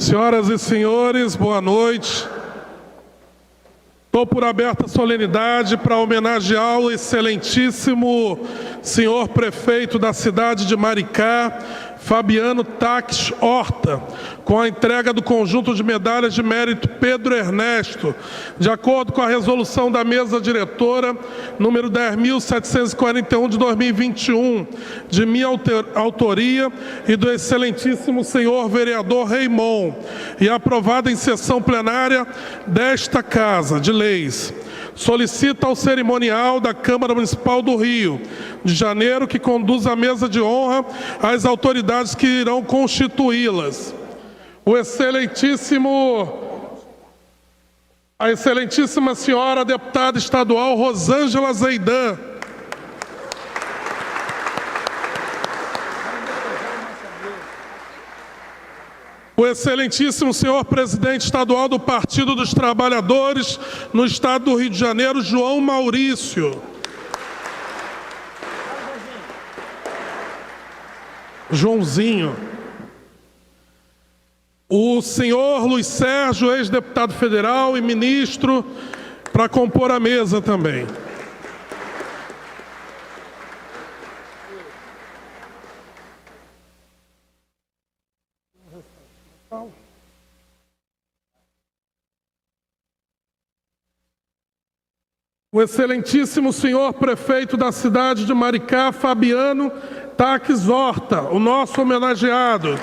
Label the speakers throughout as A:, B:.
A: Senhoras e senhores, boa noite. Dou por aberta a solenidade para homenagear o excelentíssimo senhor prefeito da cidade de Maricá, Fabiano Taques Horta, com a entrega do conjunto de medalhas de mérito Pedro Ernesto, de acordo com a resolução da mesa diretora, número 10.741 de 2021, de minha autoria e do excelentíssimo senhor vereador Raimon, e aprovada em sessão plenária desta Casa de Leis. Solicita ao cerimonial da Câmara Municipal do Rio de Janeiro que conduza a mesa de honra às autoridades que irão constituí-las. A excelentíssima senhora deputada estadual Rosângela Zeidan. O excelentíssimo senhor presidente estadual do Partido dos Trabalhadores no estado do Rio de Janeiro, João Maurício. Joãozinho. O senhor Luiz Sérgio, ex-deputado federal e ministro, para compor a mesa também. O excelentíssimo senhor prefeito da cidade de Maricá, Fabiano Taques Horta, o nosso homenageado.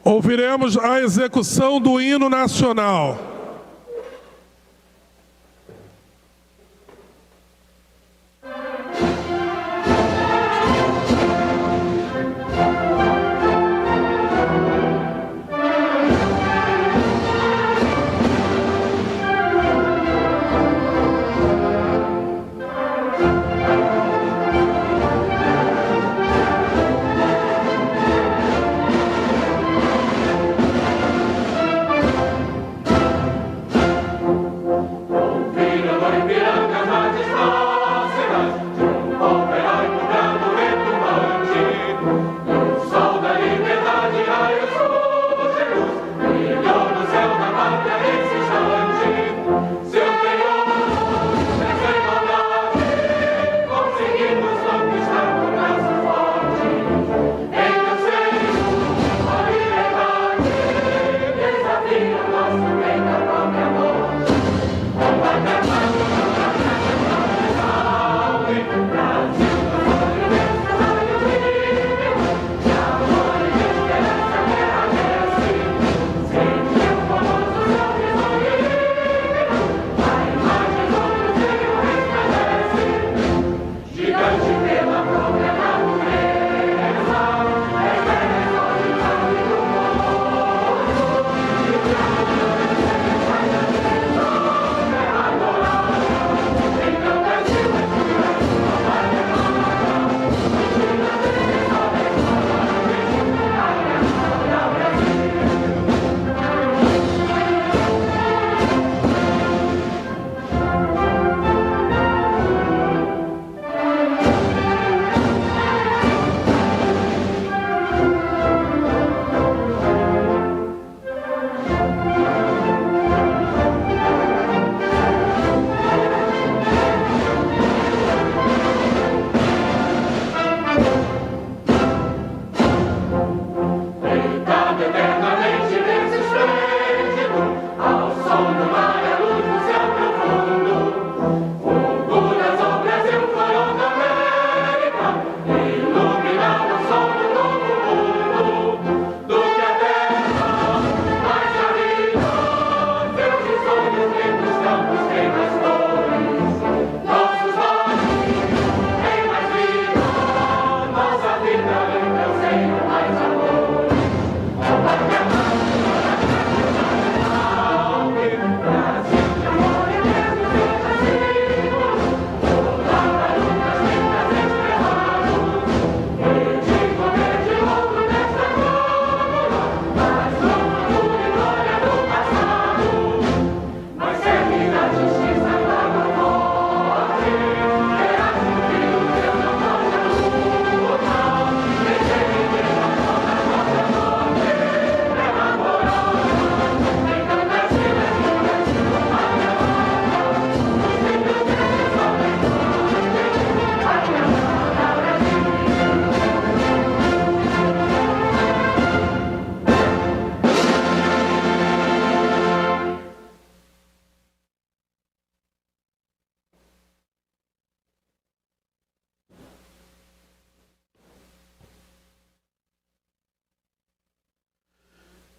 A: Ouviremos a execução do hino nacional.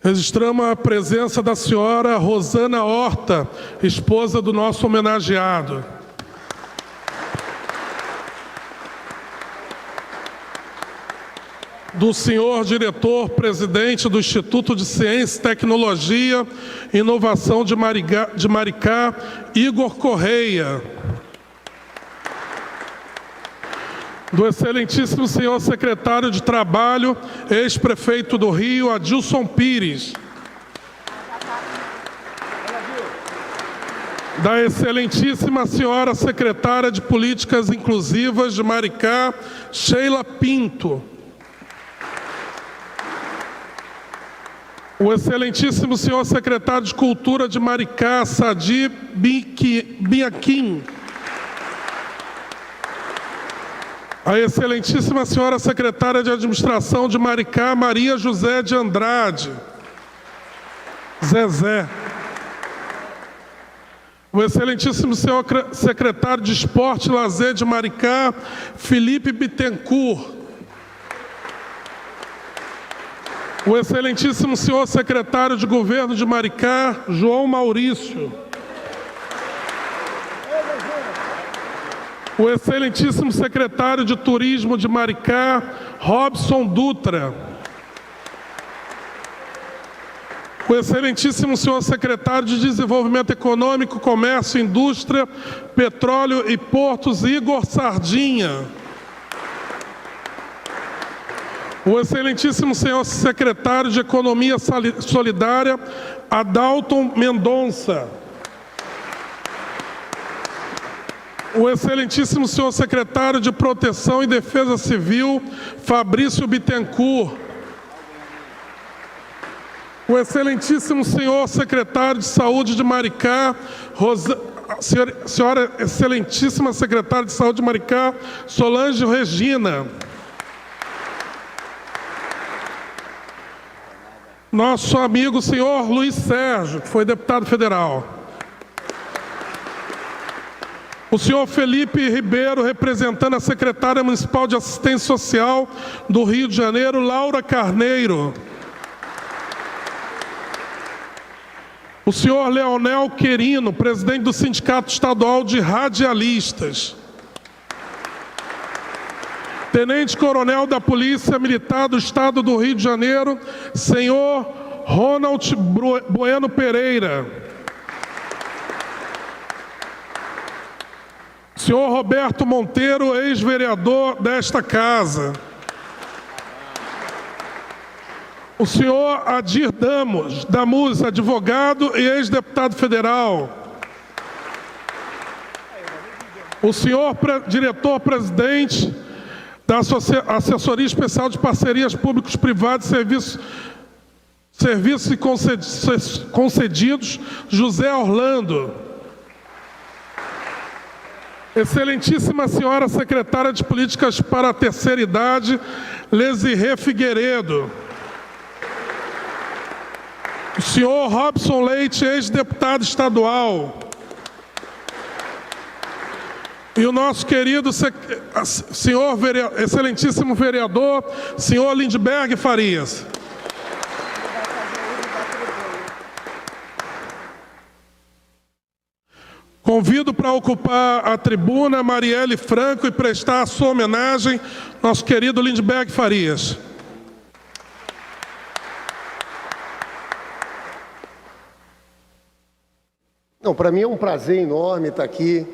A: Registramos a presença da senhora Rosana Horta, esposa do nosso homenageado. Do senhor diretor-presidente do Instituto de Ciência, Tecnologia e Inovação de Maricá, Igor Correia. Do excelentíssimo senhor secretário de Trabalho, ex-prefeito do Rio, Adilson Pires. Da excelentíssima senhora secretária de Políticas Inclusivas de Maricá, Sheila Pinto. O excelentíssimo senhor secretário de Cultura de Maricá, Sadi Biaquim. A excelentíssima senhora secretária de Administração de Maricá, Maria José de Andrade. Zezé. O excelentíssimo senhor secretário de Esporte e Lazer de Maricá, Felipe Bittencourt. O excelentíssimo senhor secretário de Governo de Maricá, João Maurício. O excelentíssimo secretário de Turismo de Maricá, Robson Dutra. O excelentíssimo senhor secretário de Desenvolvimento Econômico, Comércio, Indústria, Petróleo e Portos, Igor Sardinha. O excelentíssimo senhor secretário de Economia Solidária, Adalton Mendonça. O excelentíssimo senhor secretário de Proteção e Defesa Civil, Fabrício Bittencourt. O excelentíssimo senhor secretário de Saúde de Maricá, senhora excelentíssima secretária de Saúde de Maricá, Solange Regina. Nosso amigo senhor Luiz Sérgio, que foi deputado federal. O senhor Felipe Ribeiro, representando a secretária municipal de Assistência Social do Rio de Janeiro, Laura Carneiro. O senhor Leonel Querino, presidente do Sindicato Estadual de Radialistas. Tenente-coronel da Polícia Militar do Estado do Rio de Janeiro, senhor Ronald Bueno Pereira. Senhor Roberto Monteiro, ex-vereador desta casa. O senhor Adir Damus, advogado e ex-deputado federal. O senhor diretor-presidente da Assessoria Especial de Parcerias Públicos-Privados e Serviços Concedidos, José Orlando. Excelentíssima senhora secretária de Políticas para a Terceira Idade, Lesirê Figueiredo. O senhor Robson Leite, ex-deputado estadual. E o nosso querido senhor excelentíssimo vereador, senhor Lindbergh Farias. Convido para ocupar a tribuna Marielle Franco e prestar a sua homenagem, nosso querido Lindbergh Farias.
B: Não, para mim é um prazer enorme estar aqui.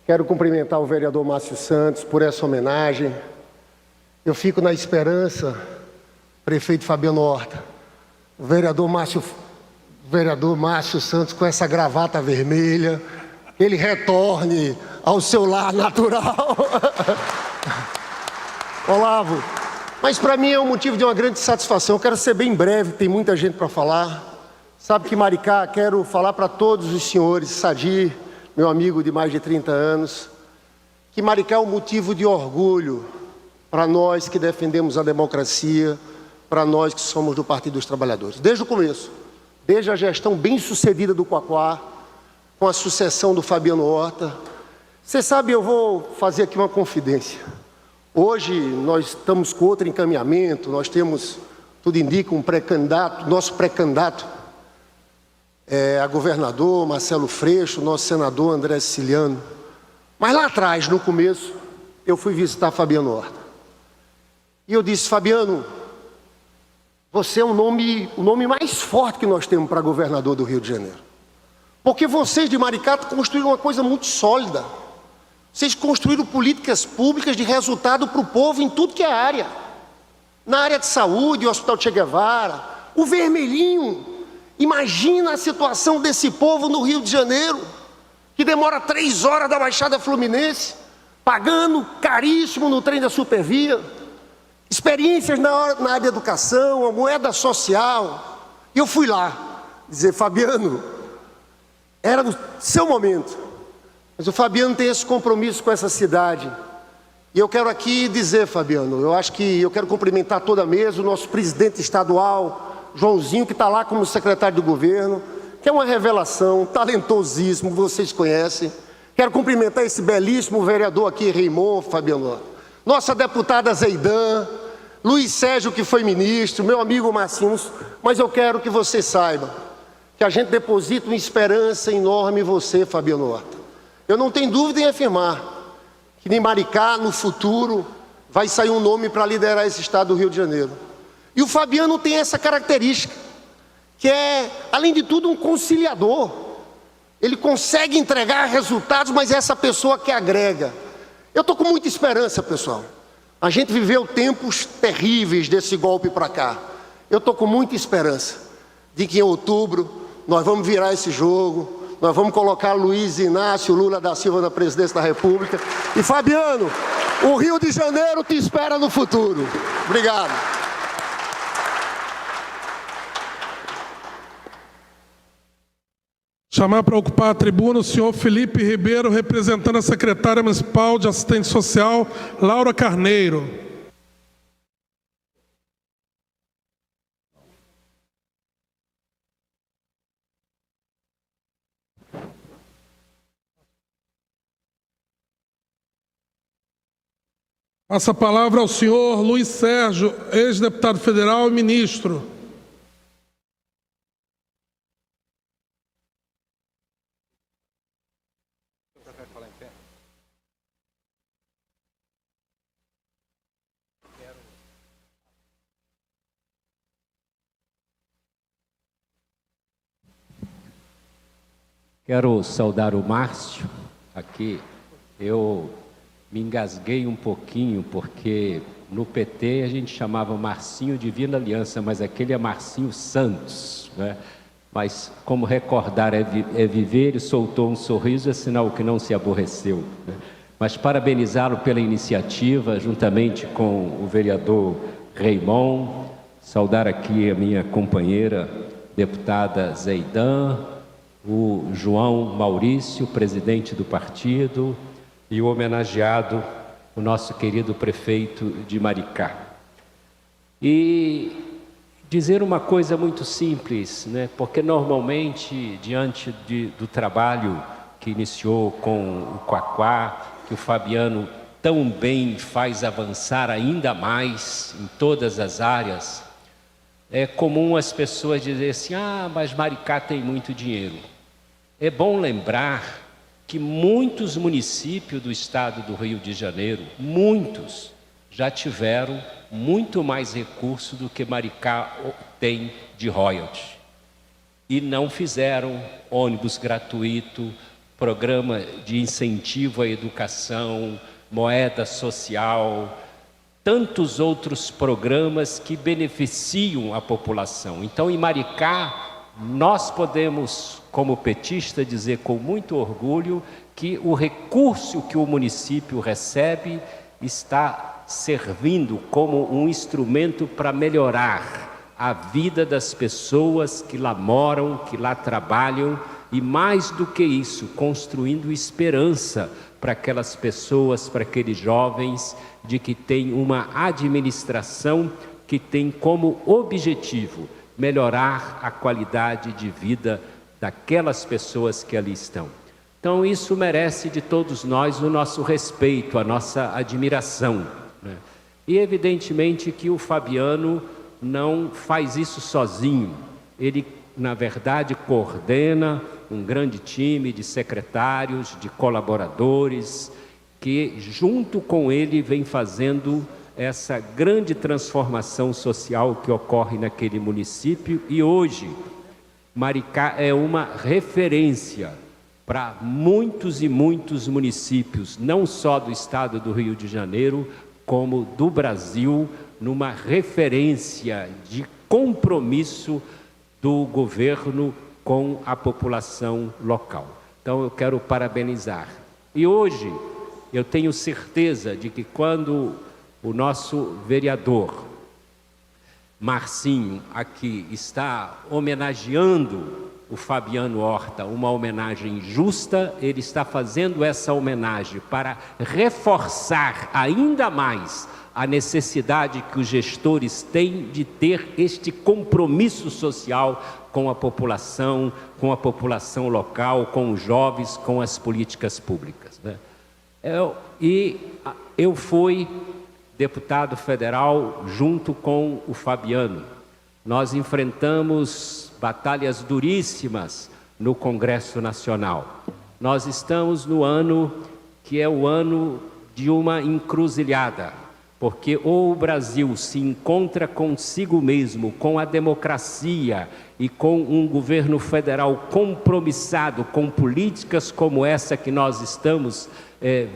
B: Quero cumprimentar o vereador Márcio Santos por essa homenagem. Eu fico na esperança, prefeito Fabiano Horta, o vereador Márcio Santos com essa gravata vermelha, ele retorne ao seu lar natural. Olavo, mas para mim é um motivo de uma grande satisfação. Eu quero ser bem breve, tem muita gente para falar. Sabe que Maricá, quero falar para todos os senhores, Sadi, meu amigo de mais de 30 anos, que Maricá é um motivo de orgulho para nós que defendemos a democracia, para nós que somos do Partido dos Trabalhadores. Desde o começo, desde a gestão bem-sucedida do Quaquá, com a sucessão do Fabiano Horta. Você sabe, eu vou fazer aqui uma confidência. Hoje nós estamos com outro encaminhamento, nós temos tudo indica, um pré-candidato, nosso pré-candidato a governador, Marcelo Freixo, nosso senador André Siciliano. Mas lá atrás, no começo, eu fui visitar Fabiano Horta. E eu disse: Fabiano, você é o nome mais forte que nós temos para governador do Rio de Janeiro. Porque vocês de Maricá construíram uma coisa muito sólida. Vocês construíram políticas públicas de resultado para o povo em tudo que é área. Na área de saúde, o Hospital Che Guevara, o Vermelhinho. Imagina a situação desse povo no Rio de Janeiro, que demora 3 horas da Baixada Fluminense, pagando caríssimo no trem da Supervia. Experiências na área da educação, a moeda social. E eu fui lá dizer: Fabiano, era o seu momento, mas o Fabiano tem esse compromisso com essa cidade. E eu quero aqui dizer, Fabiano, eu quero cumprimentar toda a mesa, o nosso presidente estadual, Joãozinho, que está lá como secretário do governo, que é uma revelação, talentosíssimo, vocês conhecem. Quero cumprimentar esse belíssimo vereador aqui, Raymond, Fabiano, nossa deputada Zeidan, Luiz Sérgio, que foi ministro, meu amigo Marcinho. Mas eu quero que você saiba que a gente deposita uma esperança enorme em você, Fabiano Horta. Eu não tenho dúvida em afirmar que em Maricá, no futuro, vai sair um nome para liderar esse estado do Rio de Janeiro. E o Fabiano tem essa característica, que é, além de tudo, um conciliador. Ele consegue entregar resultados, mas é essa pessoa que agrega. Eu estou com muita esperança, pessoal. A gente viveu tempos terríveis desse golpe para cá. Eu estou com muita esperança de que em outubro nós vamos virar esse jogo, nós vamos colocar Luiz Inácio Lula da Silva na presidência da República. E Fabiano, o Rio de Janeiro te espera no futuro. Obrigado.
A: Chamar para ocupar a tribuna o senhor Felipe Ribeiro, representando a secretária municipal de assistência social, Laura Carneiro. Passa a palavra ao senhor Luiz Sérgio, ex-deputado federal e ministro.
C: Quero saudar o Márcio aqui. Eu me engasguei um pouquinho, porque no PT a gente chamava Marcinho Divina Aliança, mas aquele é Marcinho Santos, né? Mas como recordar é viver, ele soltou um sorriso, é sinal que não se aborreceu, né? Mas parabenizá-lo pela iniciativa, juntamente com o vereador Raymond, saudar aqui a minha companheira, deputada Zeidan, o João Maurício, presidente do partido, e o homenageado, o nosso querido prefeito de Maricá. E dizer uma coisa muito simples, né? Porque normalmente, diante do trabalho que iniciou com o Quaquá, que o Fabiano tão bem faz avançar ainda mais em todas as áreas, é comum as pessoas dizerem assim: ah, mas Maricá tem muito dinheiro. É bom lembrar que muitos municípios do estado do Rio de Janeiro, muitos, já tiveram muito mais recursos do que Maricá tem de royalties. E não fizeram ônibus gratuito, programa de incentivo à educação, moeda social, tantos outros programas que beneficiam a população. Então, em Maricá, nós podemos, como petista, dizer com muito orgulho que o recurso que o município recebe está servindo como um instrumento para melhorar a vida das pessoas que lá moram, que lá trabalham, e mais do que isso, construindo esperança para aquelas pessoas, para aqueles jovens, de que tem uma administração que tem como objetivo melhorar a qualidade de vida daquelas pessoas que ali estão. Então isso merece de todos nós o nosso respeito, a nossa admiração, né? E evidentemente que o Fabiano não faz isso sozinho. Ele, na verdade, coordena um grande time de secretários, de colaboradores, que junto com ele vem fazendo essa grande transformação social que ocorre naquele município. E hoje, Maricá é uma referência para muitos e muitos municípios, não só do estado do Rio de Janeiro, como do Brasil, numa referência de compromisso do governo com a população local. Então eu quero parabenizar. E hoje eu tenho certeza de que quando o nosso vereador Marcinho aqui está homenageando o Fabiano Horta, uma homenagem justa, ele está fazendo essa homenagem para reforçar ainda mais a necessidade que os gestores têm de ter este compromisso social com a população local, com os jovens, com as políticas públicas, né? Eu fui deputado federal junto com o Fabiano. Nós enfrentamos batalhas duríssimas no Congresso Nacional. Nós estamos no ano que é o ano de uma encruzilhada, porque ou o Brasil se encontra consigo mesmo, com a democracia e com um governo federal compromissado com políticas como essa que nós estamos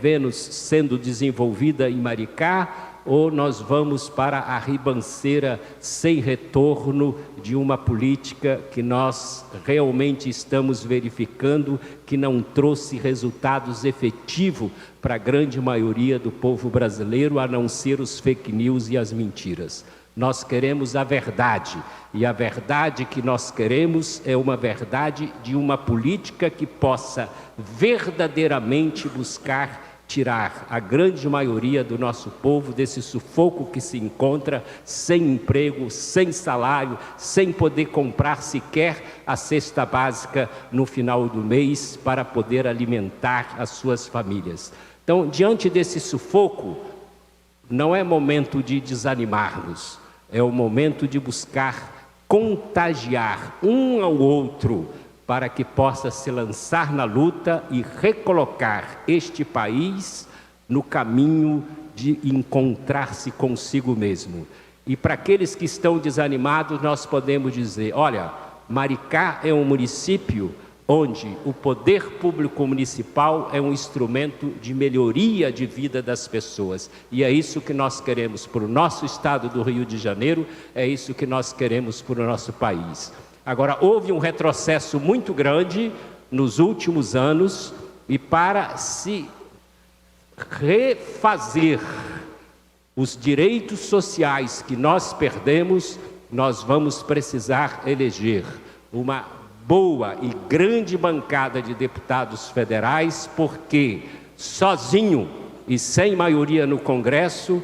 C: vendo sendo desenvolvida em Maricá, ou nós vamos para a ribanceira sem retorno de uma política que nós realmente estamos verificando que não trouxe resultados efetivos para a grande maioria do povo brasileiro, a não ser os fake news e as mentiras. Nós queremos a verdade, e a verdade que nós queremos é uma verdade de uma política que possa verdadeiramente buscar tirar a grande maioria do nosso povo desse sufoco que se encontra sem emprego, sem salário, sem poder comprar sequer a cesta básica no final do mês para poder alimentar as suas famílias. Então, diante desse sufoco, não é momento de desanimarmos, é o momento de buscar contagiar um ao outro para que possa se lançar na luta e recolocar este país no caminho de encontrar-se consigo mesmo. E para aqueles que estão desanimados, nós podemos dizer, olha, Maricá é um município onde o poder público municipal é um instrumento de melhoria de vida das pessoas. E é isso que nós queremos para o nosso estado do Rio de Janeiro, é isso que nós queremos para o nosso país. Agora, houve um retrocesso muito grande nos últimos anos, e para se refazer os direitos sociais que nós perdemos, nós vamos precisar eleger uma boa e grande bancada de deputados federais, porque sozinho e sem maioria no Congresso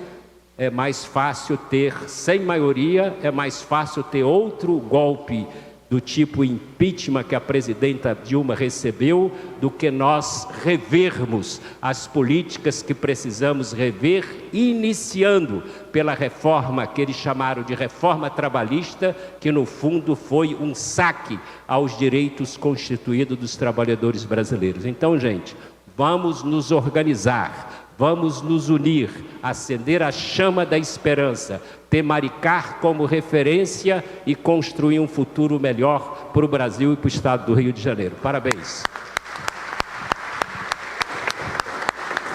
C: é mais fácil ter, sem maioria, é mais fácil ter outro golpe do tipo impeachment que a presidenta Dilma recebeu, do que nós revermos as políticas que precisamos rever, iniciando pela reforma que eles chamaram de reforma trabalhista, que no fundo foi um saque aos direitos constituídos dos trabalhadores brasileiros. Então, gente, vamos nos organizar, vamos nos unir, acender a chama da esperança, ter Maricá como referência e construir um futuro melhor para o Brasil e para o estado do Rio de Janeiro. Parabéns.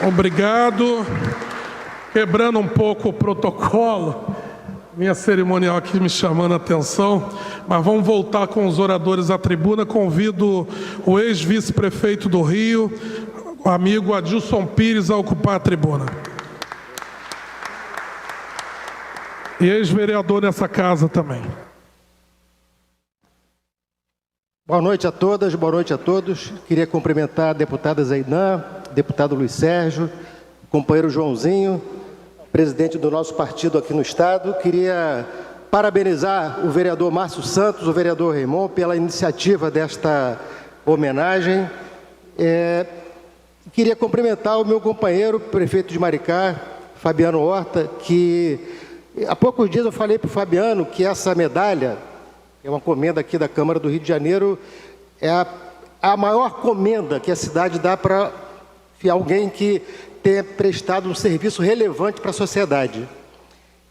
A: Obrigado. Quebrando um pouco o protocolo, minha cerimonial aqui me chamando a atenção, mas vamos voltar com os oradores à tribuna. Convido o ex-vice-prefeito do Rio, o amigo Adilson Pires, a ocupar a tribuna. E ex-vereador nessa casa também.
B: Boa noite a todas, boa noite a todos. Queria cumprimentar a deputada Zaidan, deputado Luiz Sérgio, companheiro Joãozinho, presidente do nosso partido aqui no estado. Queria parabenizar o vereador Márcio Santos, o vereador Raimon, pela iniciativa desta homenagem. Queria cumprimentar o meu companheiro, prefeito de Maricá, Fabiano Horta, que Há poucos dias eu falei para o Fabiano que essa medalha, é uma comenda aqui da Câmara do Rio de Janeiro, é a maior comenda que a cidade dá para alguém que tenha prestado um serviço relevante para a sociedade.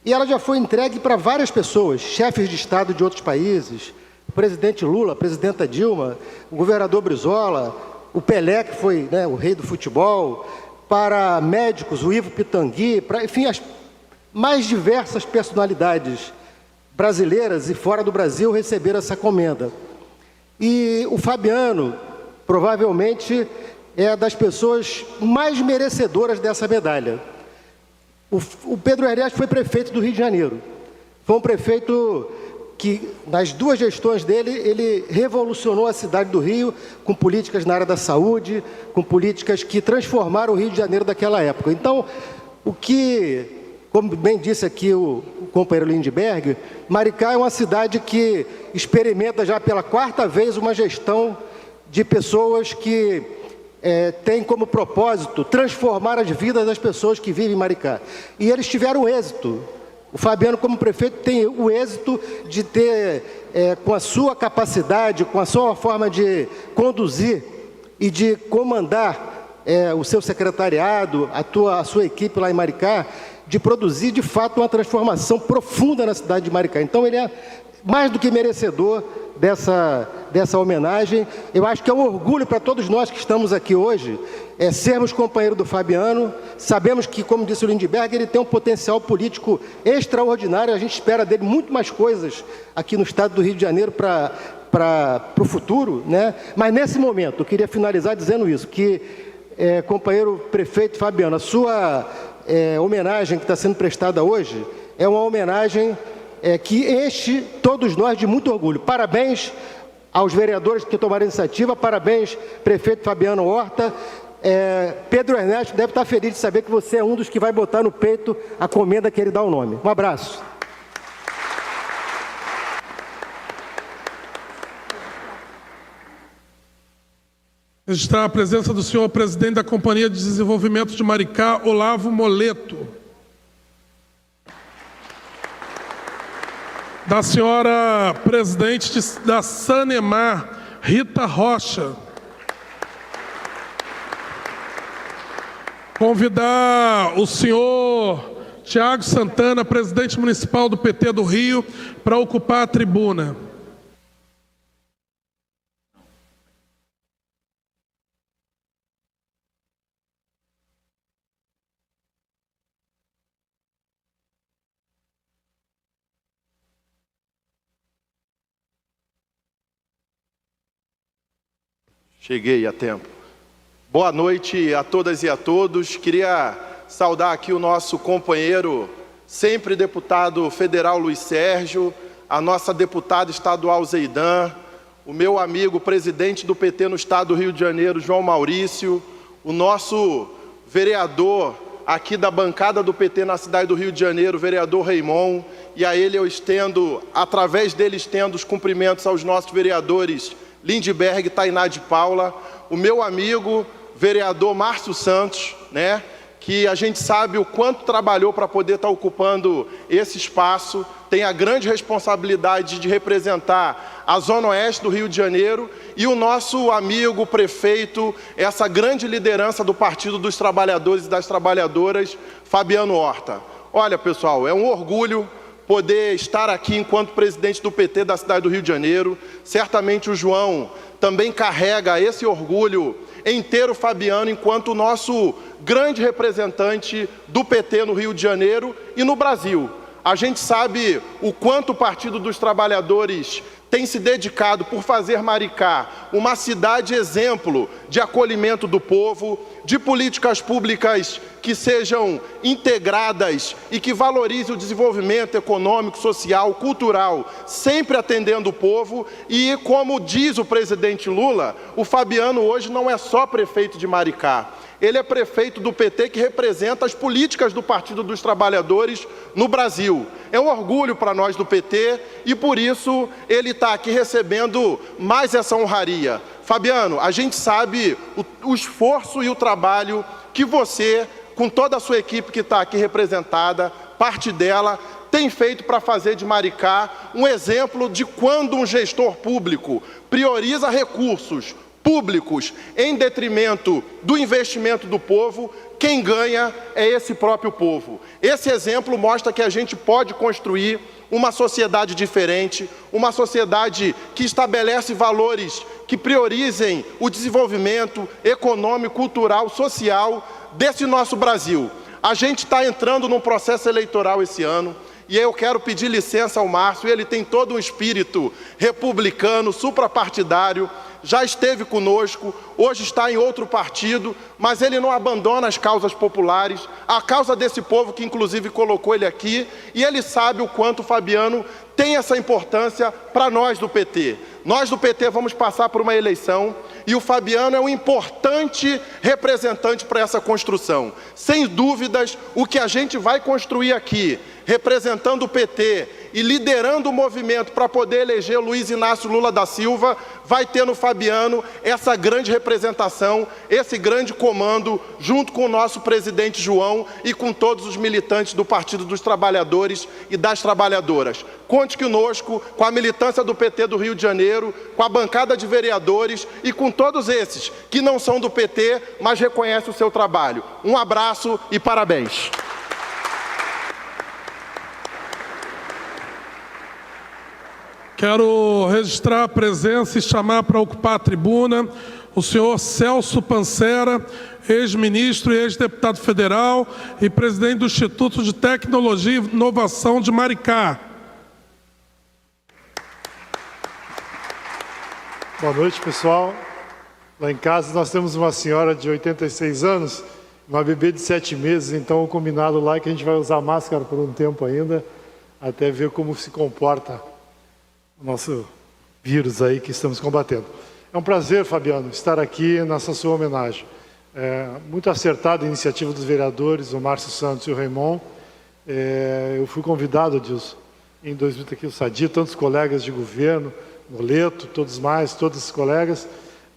B: E ela já foi entregue para várias pessoas, chefes de Estado de outros países, o presidente Lula, a presidenta Dilma, o governador Brizola, o Pelé, que foi, né, o rei do futebol, para médicos, o Ivo Pitangui, para, enfim, as mais diversas personalidades brasileiras e fora do Brasil receberam essa comenda. E o Fabiano, provavelmente, é das pessoas mais merecedoras dessa medalha. O Pedro Ernesto foi prefeito do Rio de Janeiro. Foi um prefeito que, nas duas gestões dele, ele revolucionou a cidade do Rio com políticas na área da saúde, com políticas que transformaram o Rio de Janeiro daquela época. Então, como bem disse aqui o companheiro Lindbergh, Maricá é uma cidade que experimenta já pela 4ª vez uma gestão de pessoas que tem como propósito transformar as vidas das pessoas que vivem em Maricá. E eles tiveram êxito. O Fabiano, como prefeito, tem o êxito de ter, com a sua capacidade, com a sua forma de conduzir e de comandar o seu secretariado, a sua equipe lá em Maricá, de produzir, de fato, uma transformação profunda na cidade de Maricá. Então, ele é mais do que merecedor dessa homenagem. Eu acho que é um orgulho para todos nós que estamos aqui hoje, sermos companheiros do Fabiano. Sabemos que, como disse o Lindbergh, ele tem um potencial político extraordinário. A gente espera dele muito mais coisas aqui no estado do Rio de Janeiro para o futuro, né? Mas, nesse momento, eu queria finalizar dizendo isso, que, companheiro prefeito Fabiano, a sua homenagem que está sendo prestada hoje é uma homenagem que enche todos nós de muito orgulho. Parabéns aos vereadores que tomaram a iniciativa, parabéns, prefeito Fabiano Horta. Pedro Ernesto deve estar feliz de saber que você é um dos que vai botar no peito a comenda que ele dá o nome. Um abraço.
A: Registrar a presença do senhor presidente da Companhia de Desenvolvimento de Maricá, Olavo Moleto. Da senhora presidente da Sanemar, Rita Rocha. Convidar o senhor Tiago Santana, presidente municipal do PT do Rio, para ocupar a tribuna.
D: Cheguei a tempo. Boa noite a todas e a todos. Queria saudar aqui o nosso companheiro, sempre deputado federal Luiz Sérgio, a nossa deputada estadual Zeidan, o meu amigo presidente do PT no estado do Rio de Janeiro, João Maurício, o nosso vereador aqui da bancada do PT na cidade do Rio de Janeiro, vereador Raimon, e a ele eu estendo, através dele estendo os cumprimentos aos nossos vereadores Lindbergh, Tainá de Paula, o meu amigo, vereador Márcio Santos, né, que a gente sabe o quanto trabalhou para poder estar ocupando esse espaço, tem a grande responsabilidade de representar a Zona Oeste do Rio de Janeiro, e o nosso amigo prefeito, essa grande liderança do Partido dos Trabalhadores e das Trabalhadoras, Fabiano Horta. Olha, pessoal, é um orgulho poder estar aqui enquanto presidente do PT da cidade do Rio de Janeiro. Certamente o João também carrega esse orgulho em ter o Fabiano enquanto o nosso grande representante do PT no Rio de Janeiro e no Brasil. A gente sabe o quanto o Partido dos Trabalhadores tem se dedicado por fazer Maricá uma cidade exemplo de acolhimento do povo, de políticas públicas que sejam integradas e que valorizem o desenvolvimento econômico, social, cultural, sempre atendendo o povo. E, como diz o presidente Lula, o Fabiano hoje não é só prefeito de Maricá. Ele é prefeito do PT que representa as políticas do Partido dos Trabalhadores no Brasil. É um orgulho para nós do PT e, por isso, ele está aqui recebendo mais essa honraria. Fabiano, a gente sabe o esforço e o trabalho que você, com toda a sua equipe que está aqui representada, parte dela, tem feito para fazer de Maricá um exemplo de quando um gestor público prioriza recursos públicos em detrimento do investimento do povo, quem ganha é esse próprio povo. Esse exemplo mostra que a gente pode construir uma sociedade diferente, uma sociedade que estabelece valores que priorizem o desenvolvimento econômico, cultural, social desse nosso Brasil. A gente está entrando num processo eleitoral esse ano, e eu quero pedir licença ao Márcio, ele tem todo um espírito republicano, suprapartidário, já esteve conosco, hoje está em outro partido, mas ele não abandona as causas populares, a causa desse povo que inclusive colocou ele aqui, e ele sabe o quanto o Fabiano tem essa importância para nós do PT. Nós do PT vamos passar por uma eleição e o Fabiano é um importante representante para essa construção. Sem dúvidas, o que a gente vai construir aqui, representando o PT e liderando o movimento para poder eleger Luiz Inácio Lula da Silva, vai ter no Fabiano essa grande representação, esse grande comando, junto com o nosso presidente João e com todos os militantes do Partido dos Trabalhadores e das Trabalhadoras. Conte conosco, com a militância do PT do Rio de Janeiro, com a bancada de vereadores e com todos esses que não são do PT, mas reconhecem o seu trabalho. Um abraço e parabéns.
A: Quero registrar a presença e chamar para ocupar a tribuna o senhor Celso Pancera, ex-ministro e ex-deputado federal e presidente do Instituto de Tecnologia e Inovação de Maricá.
E: Boa noite, pessoal. Lá em casa nós temos uma senhora de 86 anos, uma bebê de 7 meses, então o combinado lá é que a gente vai usar máscara por um tempo ainda, até ver como se comporta o nosso vírus aí que estamos combatendo. É um prazer, Fabiano, estar aqui nessa sua homenagem. Muito acertada a iniciativa dos vereadores, o Márcio Santos e o Raimon. Eu fui convidado, Adilson, em 2000 aqui, o Sadi, tantos colegas de governo, Noleto, todos os colegas,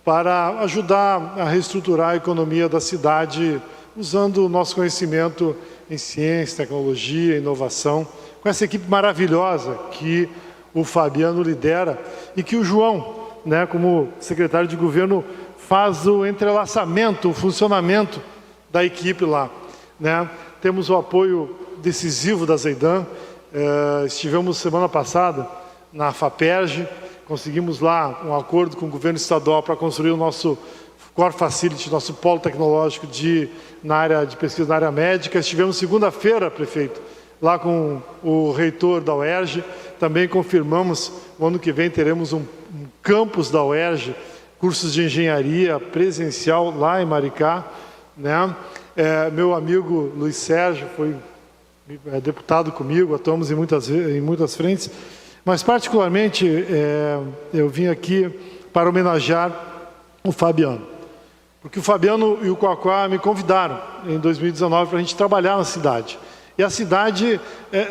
E: para ajudar a reestruturar a economia da cidade, usando o nosso conhecimento em ciência, tecnologia, inovação, com essa equipe maravilhosa que o Fabiano lidera e que o João, né, como secretário de governo, faz o entrelaçamento, o funcionamento da equipe lá, né? Temos o apoio decisivo da Zeidan, estivemos semana passada na FAPERJ, conseguimos lá um acordo com o governo estadual para construir o nosso Core Facility, nosso polo tecnológico na área de pesquisa na área médica. Estivemos segunda-feira, prefeito, lá com o reitor da UERJ, também confirmamos, o ano que vem teremos um campus da UERJ, cursos de engenharia presencial lá em Maricá, né? Meu amigo Luiz Sérgio foi deputado comigo, atuamos em muitas frentes, mas particularmente eu vim aqui para homenagear o Fabiano, porque o Fabiano e o Quaquá me convidaram em 2019 para a gente trabalhar na cidade. E a cidade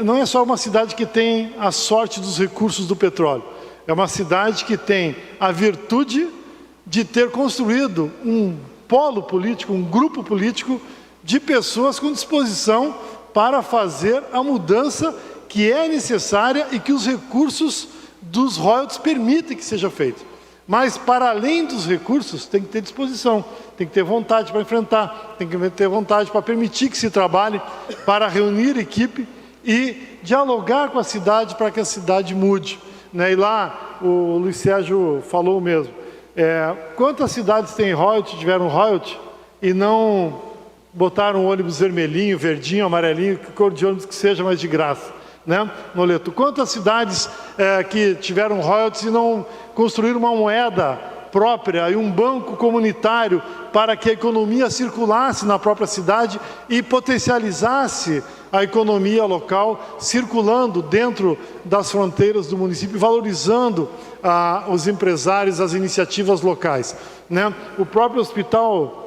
E: não é só uma cidade que tem a sorte dos recursos do petróleo. É uma cidade que tem a virtude de ter construído um polo político, um grupo político de pessoas com disposição para fazer a mudança que é necessária e que os recursos dos royalties permitem que seja feito. Mas, para além dos recursos, tem que ter disposição, tem que ter vontade para enfrentar, tem que ter vontade para permitir que se trabalhe, para reunir equipe e dialogar com a cidade para que a cidade mude, né? E lá, o Luiz Sérgio falou mesmo, quantas cidades tiveram royalty e não botaram um ônibus vermelhinho, verdinho, amarelinho, que cor de ônibus que seja, mas de graça, né? Noleto, quantas cidades que tiveram royalties e não construíram uma moeda própria e um banco comunitário para que a economia circulasse na própria cidade e potencializasse a economia local, circulando dentro das fronteiras do município, valorizando os empresários, as iniciativas locais, né? O próprio hospital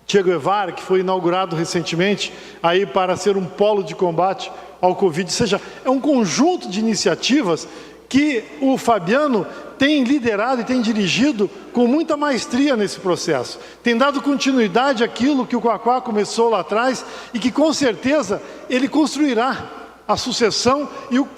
E: Che Guevara, que foi inaugurado recentemente aí para ser um polo de combate ao Covid, ou seja, é um conjunto de iniciativas que o Fabiano tem liderado e tem dirigido com muita maestria nesse processo. Tem dado continuidade àquilo que o Quaquá começou lá atrás e que com certeza ele construirá, a sucessão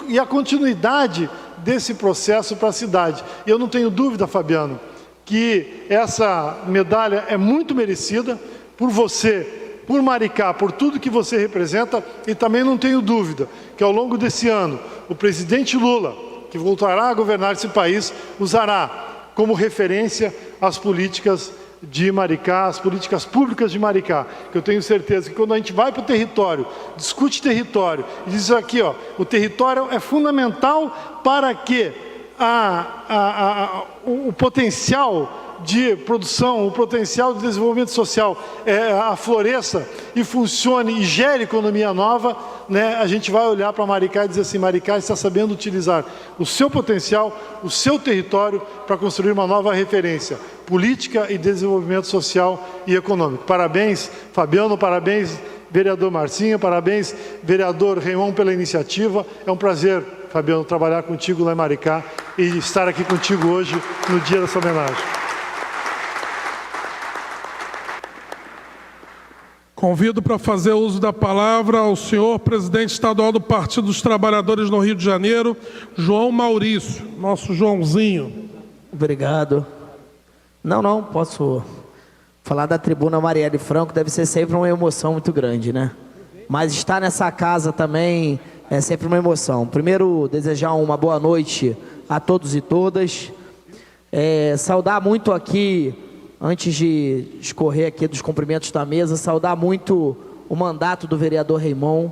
E: e a continuidade desse processo para a cidade. E eu não tenho dúvida, Fabiano, que essa medalha é muito merecida por você, por Maricá, por tudo que você representa, e também não tenho dúvida que ao longo desse ano, o presidente Lula, que voltará a governar esse país, usará como referência as políticas de Maricá, as políticas públicas de Maricá, que eu tenho certeza que quando a gente vai para o território, discute território, e diz aqui, ó, o território é fundamental para que o potencial de produção, o potencial de desenvolvimento social afloresça e funcione e gere economia nova, né? A gente vai olhar para Maricá e dizer assim, Maricá está sabendo utilizar o seu potencial, o seu território para construir uma nova referência, política e desenvolvimento social e econômico. Parabéns, Fabiano, parabéns, vereador Marcinho, parabéns, vereador Raimon, pela iniciativa. É um prazer, Fabiano, trabalhar contigo lá em Maricá e estar aqui contigo hoje no dia dessa homenagem.
A: Convido para fazer uso da palavra o senhor presidente estadual do Partido dos Trabalhadores no Rio de Janeiro, João Maurício, nosso Joãozinho.
F: Obrigado. Não, posso falar da tribuna Marielle Franco, deve ser sempre uma emoção muito grande, né? Mas estar nessa casa também é sempre uma emoção. Primeiro, desejar uma boa noite a todos e todas. Saudar muito aqui, antes de escorrer aqui dos cumprimentos da mesa, saudar muito o mandato do vereador Raimon,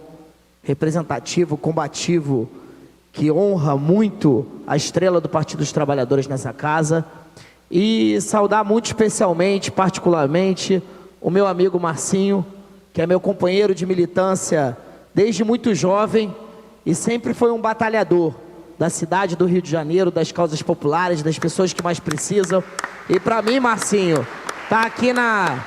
F: representativo, combativo, que honra muito a estrela do Partido dos Trabalhadores nessa casa. E saudar muito especialmente, particularmente, o meu amigo Marcinho, que é meu companheiro de militância desde muito jovem e sempre foi um batalhador da cidade do Rio de Janeiro, das causas populares, das pessoas que mais precisam. E para mim, Marcinho, tá aqui na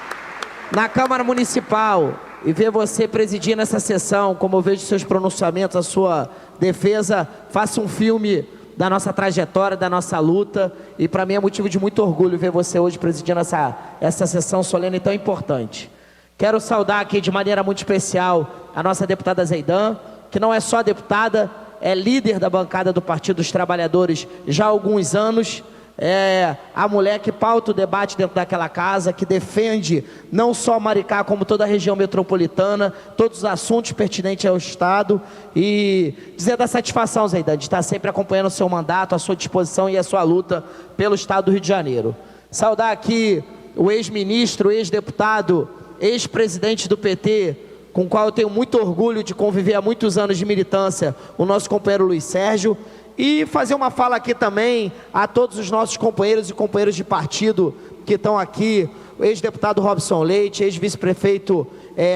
F: Câmara Municipal e ver você presidindo essa sessão, como eu vejo seus pronunciamentos, a sua defesa, faça um filme da nossa trajetória, da nossa luta, e para mim é motivo de muito orgulho ver você hoje presidindo essa sessão solene tão importante. Quero saudar aqui de maneira muito especial a nossa deputada Zeidan, que não é só deputada, é líder da bancada do Partido dos Trabalhadores já há alguns anos, é a mulher que pauta o debate dentro daquela casa, que defende não só Maricá, como toda a região metropolitana, todos os assuntos pertinentes ao Estado, e dizer da satisfação, Zeidan, de estar sempre acompanhando o seu mandato, a sua disposição e a sua luta pelo Estado do Rio de Janeiro. Saudar aqui o ex-ministro, ex-deputado, ex-presidente do PT, com o qual eu tenho muito orgulho de conviver há muitos anos de militância, o nosso companheiro Luiz Sérgio, e fazer uma fala aqui também a todos os nossos companheiros e companheiras de partido que estão aqui, o ex-deputado Robson Leite, ex-vice-prefeito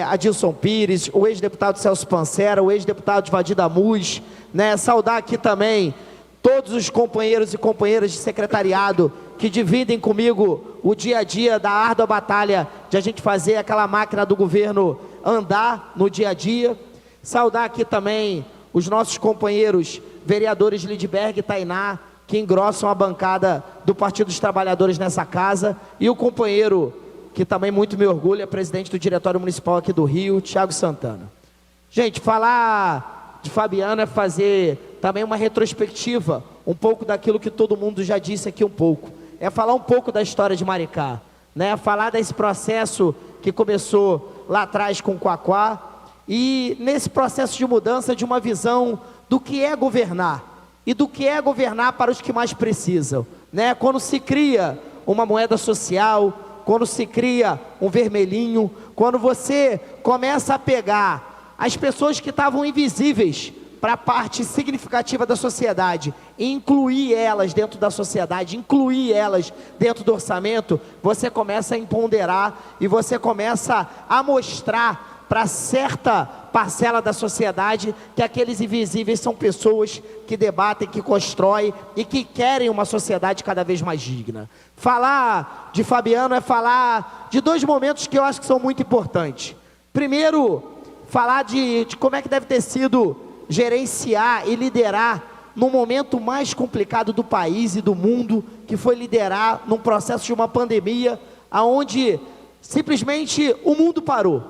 F: Adilson Pires, o ex-deputado Celso Pancera, o ex-deputado Vadir Damus, né? Saudar aqui também todos os companheiros e companheiras de secretariado que dividem comigo o dia a dia da árdua batalha de a gente fazer aquela máquina do governo andar no dia a dia. Saudar aqui também os nossos companheiros vereadores Lidberg e Tainá, que engrossam a bancada do Partido dos Trabalhadores nessa casa, e o companheiro, que também muito me orgulha, presidente do Diretório Municipal aqui do Rio, Thiago Santana. Gente, falar de Fabiano é fazer também uma retrospectiva, um pouco daquilo que todo mundo já disse aqui um pouco. É falar um pouco da história de Maricá, né? Falar desse processo que começou lá atrás com o Quaquá, e nesse processo de mudança de uma visão do que é governar, e do que é governar para os que mais precisam, né? Quando se cria uma moeda social, quando se cria um vermelhinho, quando você começa a pegar as pessoas que estavam invisíveis para a parte significativa da sociedade e incluir elas dentro da sociedade, incluir elas dentro do orçamento, você começa a empoderar e você começa a mostrar para certa parcela da sociedade que aqueles invisíveis são pessoas que debatem, que constroem e que querem uma sociedade cada vez mais digna. Falar de Fabiano é falar de dois momentos que eu acho que são muito importantes. Primeiro, falar de como é que deve ter sido gerenciar e liderar no momento mais complicado do país e do mundo, que foi liderar num processo de uma pandemia, onde simplesmente o mundo parou.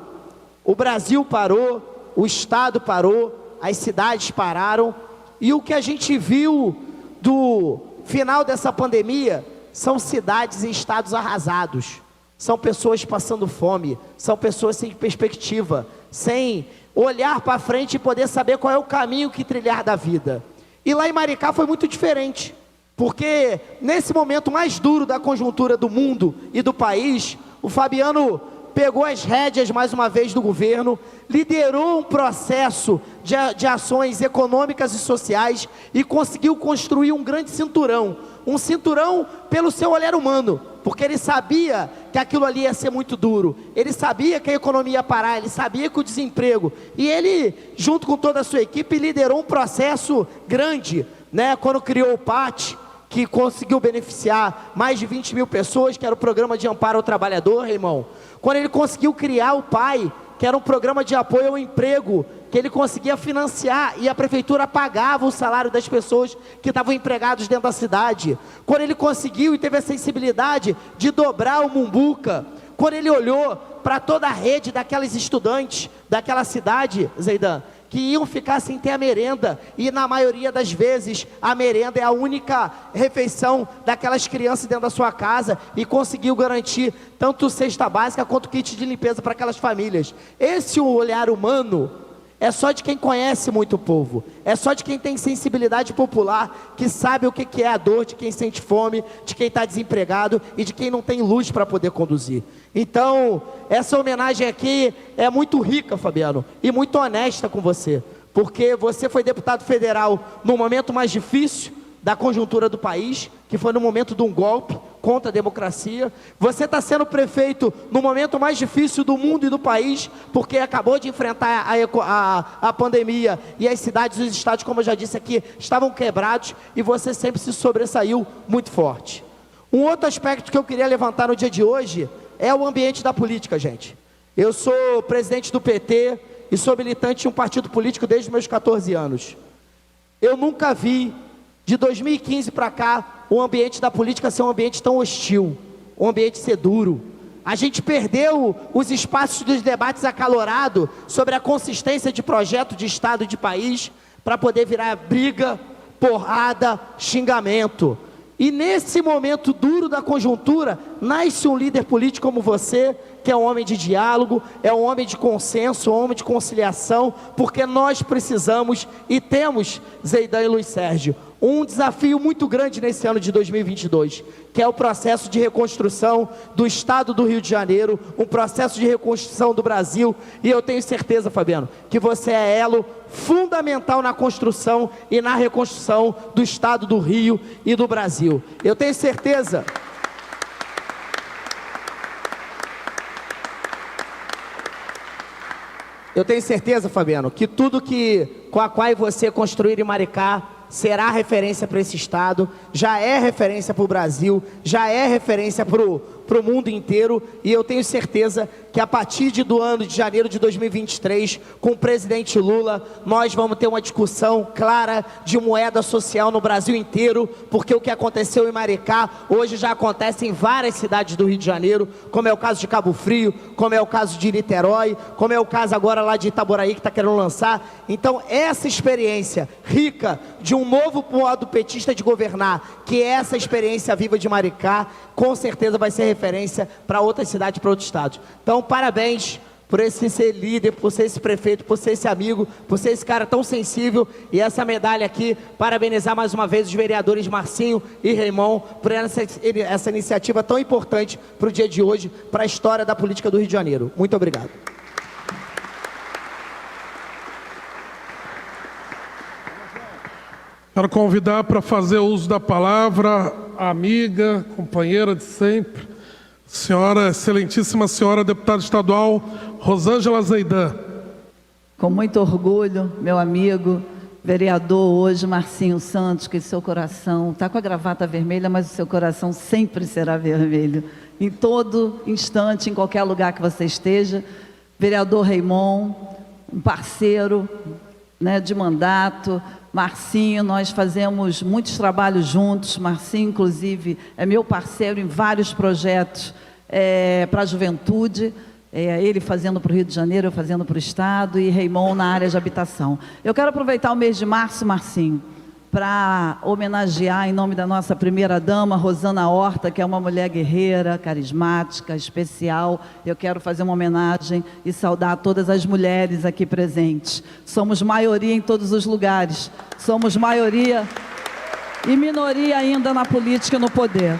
F: O Brasil parou, o Estado parou, as cidades pararam, e o que a gente viu do final dessa pandemia são cidades em estados arrasados, são pessoas passando fome, são pessoas sem perspectiva, sem olhar para frente e poder saber qual é o caminho que trilhar da vida. E lá em Maricá foi muito diferente, porque nesse momento mais duro da conjuntura do mundo e do país, o Fabiano pegou as rédeas mais uma vez do governo, liderou um processo de ações econômicas e sociais e conseguiu construir um grande cinturão, um cinturão pelo seu olhar humano, porque ele sabia que aquilo ali ia ser muito duro, ele sabia que a economia ia parar, ele sabia que o desemprego, e ele, junto com toda a sua equipe, liderou um processo grande, né, quando criou o PAT, que conseguiu beneficiar mais de 20 mil pessoas, que era o programa de amparo ao trabalhador, irmão. Quando ele conseguiu criar o PAI, que era um programa de apoio ao emprego, que ele conseguia financiar e a prefeitura pagava o salário das pessoas que estavam empregados dentro da cidade. Quando ele conseguiu e teve a sensibilidade de dobrar o Mumbuca, quando ele olhou para toda a rede daquelas estudantes daquela cidade, Zeidan, que iam ficar sem ter a merenda, e na maioria das vezes a merenda é a única refeição daquelas crianças dentro da sua casa, e conseguiu garantir tanto cesta básica quanto kit de limpeza para aquelas famílias. Esse olhar humano é só de quem conhece muito o povo, é só de quem tem sensibilidade popular, que sabe o que é a dor de quem sente fome, de quem está desempregado e de quem não tem luz para poder conduzir. Então, essa homenagem aqui é muito rica, Fabiano, e muito honesta com você, porque você foi deputado federal no momento mais difícil da conjuntura do país, que foi no momento de um golpe contra a democracia. Você está sendo prefeito no momento mais difícil do mundo e do país, porque acabou de enfrentar a pandemia, e as cidades e os estados, como eu já disse aqui, estavam quebrados, e você sempre se sobressaiu muito forte. Um outro aspecto que eu queria levantar no dia de hoje é o ambiente da política, gente. Eu sou presidente do PT e sou militante de um partido político desde os meus 14 anos. Eu nunca vi, de 2015 para cá, o ambiente da política ser um ambiente tão hostil, um ambiente ser duro. A gente perdeu os espaços dos debates acalorados sobre a consistência de projeto de Estado e de país, para poder virar briga, porrada, xingamento. E nesse momento duro da conjuntura, nasce um líder político como você, que é um homem de diálogo, é um homem de consenso, um homem de conciliação, porque nós precisamos e temos, Zeidan e Luiz Sérgio, um desafio muito grande nesse ano de 2022, que é o processo de reconstrução do Estado do Rio de Janeiro, um processo de reconstrução do Brasil, e eu tenho certeza, Fabiano, que você é elo fundamental na construção e na reconstrução do Estado do Rio e do Brasil. Eu tenho certeza... Eu tenho certeza, Fabiano, que tudo com a qual você construir em Maricá será referência para esse Estado, já é referência para o Brasil, já é referência para o mundo inteiro, e eu tenho certeza que a partir do ano de janeiro de 2023, com o presidente Lula, nós vamos ter uma discussão clara de moeda social no Brasil inteiro, porque o que aconteceu em Maricá, hoje já acontece em várias cidades do Rio de Janeiro, como é o caso de Cabo Frio, como é o caso de Niterói, como é o caso agora lá de Itaboraí, que está querendo lançar. Então, essa experiência rica de um novo modo petista de governar, que é essa experiência viva de Maricá, com certeza vai ser referência para outras cidades, para outros estados. Então, parabéns por esse ser líder, por ser esse prefeito, por ser esse amigo, por ser esse cara tão sensível, e essa medalha aqui, parabenizar mais uma vez os vereadores Marcinho e Raimon por essa iniciativa tão importante para o dia de hoje, para a história da política do Rio de Janeiro. Muito obrigado.
A: Quero convidar para fazer uso da palavra a amiga, companheira de sempre, senhora, excelentíssima senhora deputada estadual Rosângela Zeidan.
G: Com muito orgulho, meu amigo, vereador hoje, Marcinho Santos, que seu coração está com a gravata vermelha, mas o seu coração sempre será vermelho. Em todo instante, em qualquer lugar que você esteja. Vereador Raimon, um parceiro, né, de mandato. Marcinho, nós fazemos muitos trabalhos juntos. Marcinho, inclusive, é meu parceiro em vários projetos para a juventude. Ele fazendo para o Rio de Janeiro, eu fazendo para o Estado, e Raimon na área de habitação. Eu quero aproveitar o mês de março, Marcinho, para homenagear, em nome da nossa primeira-dama, Rosana Horta, que é uma mulher guerreira, carismática, especial. Eu quero fazer uma homenagem e saudar todas as mulheres aqui presentes. Somos maioria em todos os lugares, somos maioria e minoria ainda na política e no poder.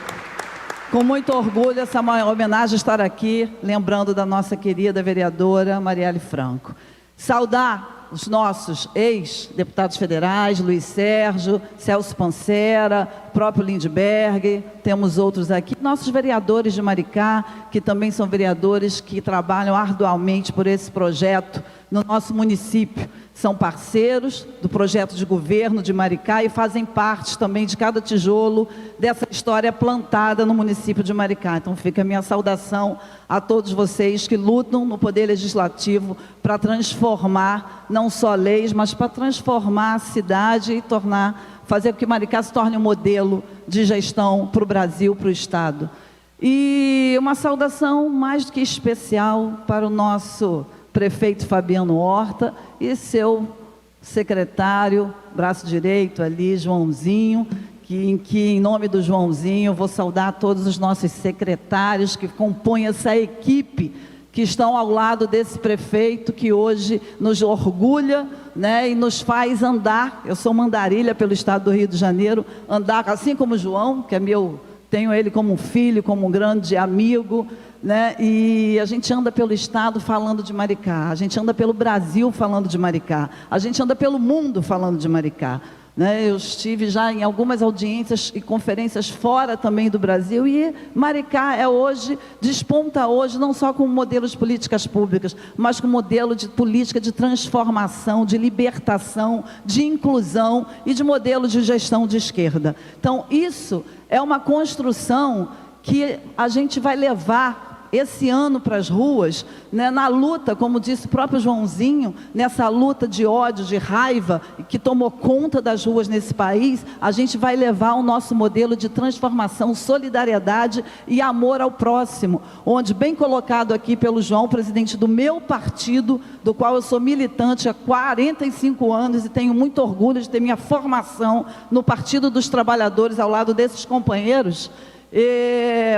G: Com muito orgulho, essa homenagem estar aqui, lembrando da nossa querida vereadora Marielle Franco. Saudar os nossos ex-deputados federais, Luiz Sérgio, Celso Pancera, próprio Lindbergh, temos outros aqui, nossos vereadores de Maricá, que também são vereadores que trabalham arduamente por esse projeto no nosso município. São parceiros do projeto de governo de Maricá e fazem parte também de cada tijolo dessa história plantada no município de Maricá. Então fica a minha saudação a todos vocês que lutam no Poder Legislativo para transformar não só leis, mas para transformar a cidade e fazer com que Maricá se torne um modelo de gestão para o Brasil, para o Estado. E uma saudação mais do que especial para o nosso prefeito Fabiano Horta e seu secretário, braço direito ali, Joãozinho, que em nome do Joãozinho, eu vou saudar todos os nossos secretários que compõem essa equipe, que estão ao lado desse prefeito, que hoje nos orgulha, né, e nos faz andar. Eu sou mandarilha pelo estado do Rio de Janeiro, andar, assim como o João, que é tenho ele como um filho, como um grande amigo, né? E a gente anda pelo estado falando de Maricá, a gente anda pelo Brasil falando de Maricá, a gente anda pelo mundo falando de Maricá, né? Eu estive já em algumas audiências e conferências fora também do Brasil, e Maricá desponta hoje não só com modelo de políticas públicas, mas com modelo de política de transformação, de libertação, de inclusão e de modelo de gestão de esquerda. Então isso é uma construção que a gente vai levar esse ano para as ruas, né, na luta, como disse o próprio Joãozinho, nessa luta de ódio, de raiva, que tomou conta das ruas nesse país. A gente vai levar o nosso modelo de transformação, solidariedade e amor ao próximo, onde, bem colocado aqui pelo João, presidente do meu partido, do qual eu sou militante há 45 anos e tenho muito orgulho de ter minha formação no Partido dos Trabalhadores ao lado desses companheiros.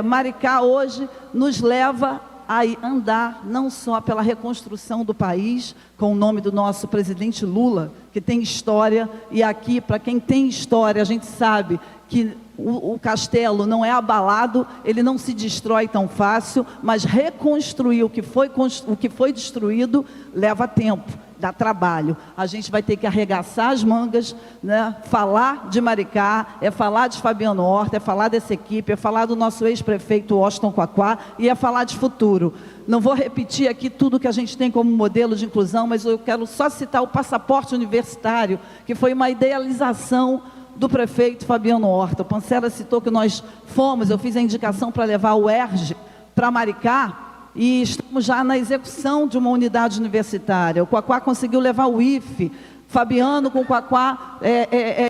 G: Maricá hoje nos leva a andar não só pela reconstrução do país, com o nome do nosso presidente Lula, que tem história, e aqui, para quem tem história, a gente sabe que o castelo não é abalado, ele não se destrói tão fácil, mas reconstruir o que foi destruído leva tempo, dá trabalho. A gente vai ter que arregaçar as mangas, né? Falar de Maricá, é falar de Fabiano Horta, é falar dessa equipe, é falar do nosso ex-prefeito Washington Quaquá, e é falar de futuro. Não vou repetir aqui tudo que a gente tem como modelo de inclusão, mas eu quero só citar o passaporte universitário, que foi uma idealização do prefeito Fabiano Horta. O Pancera citou que eu fiz a indicação para levar o ERJ para Maricá, e estamos já na execução de uma unidade universitária. O Quaquá conseguiu levar o IFE, Fabiano com o Quaquá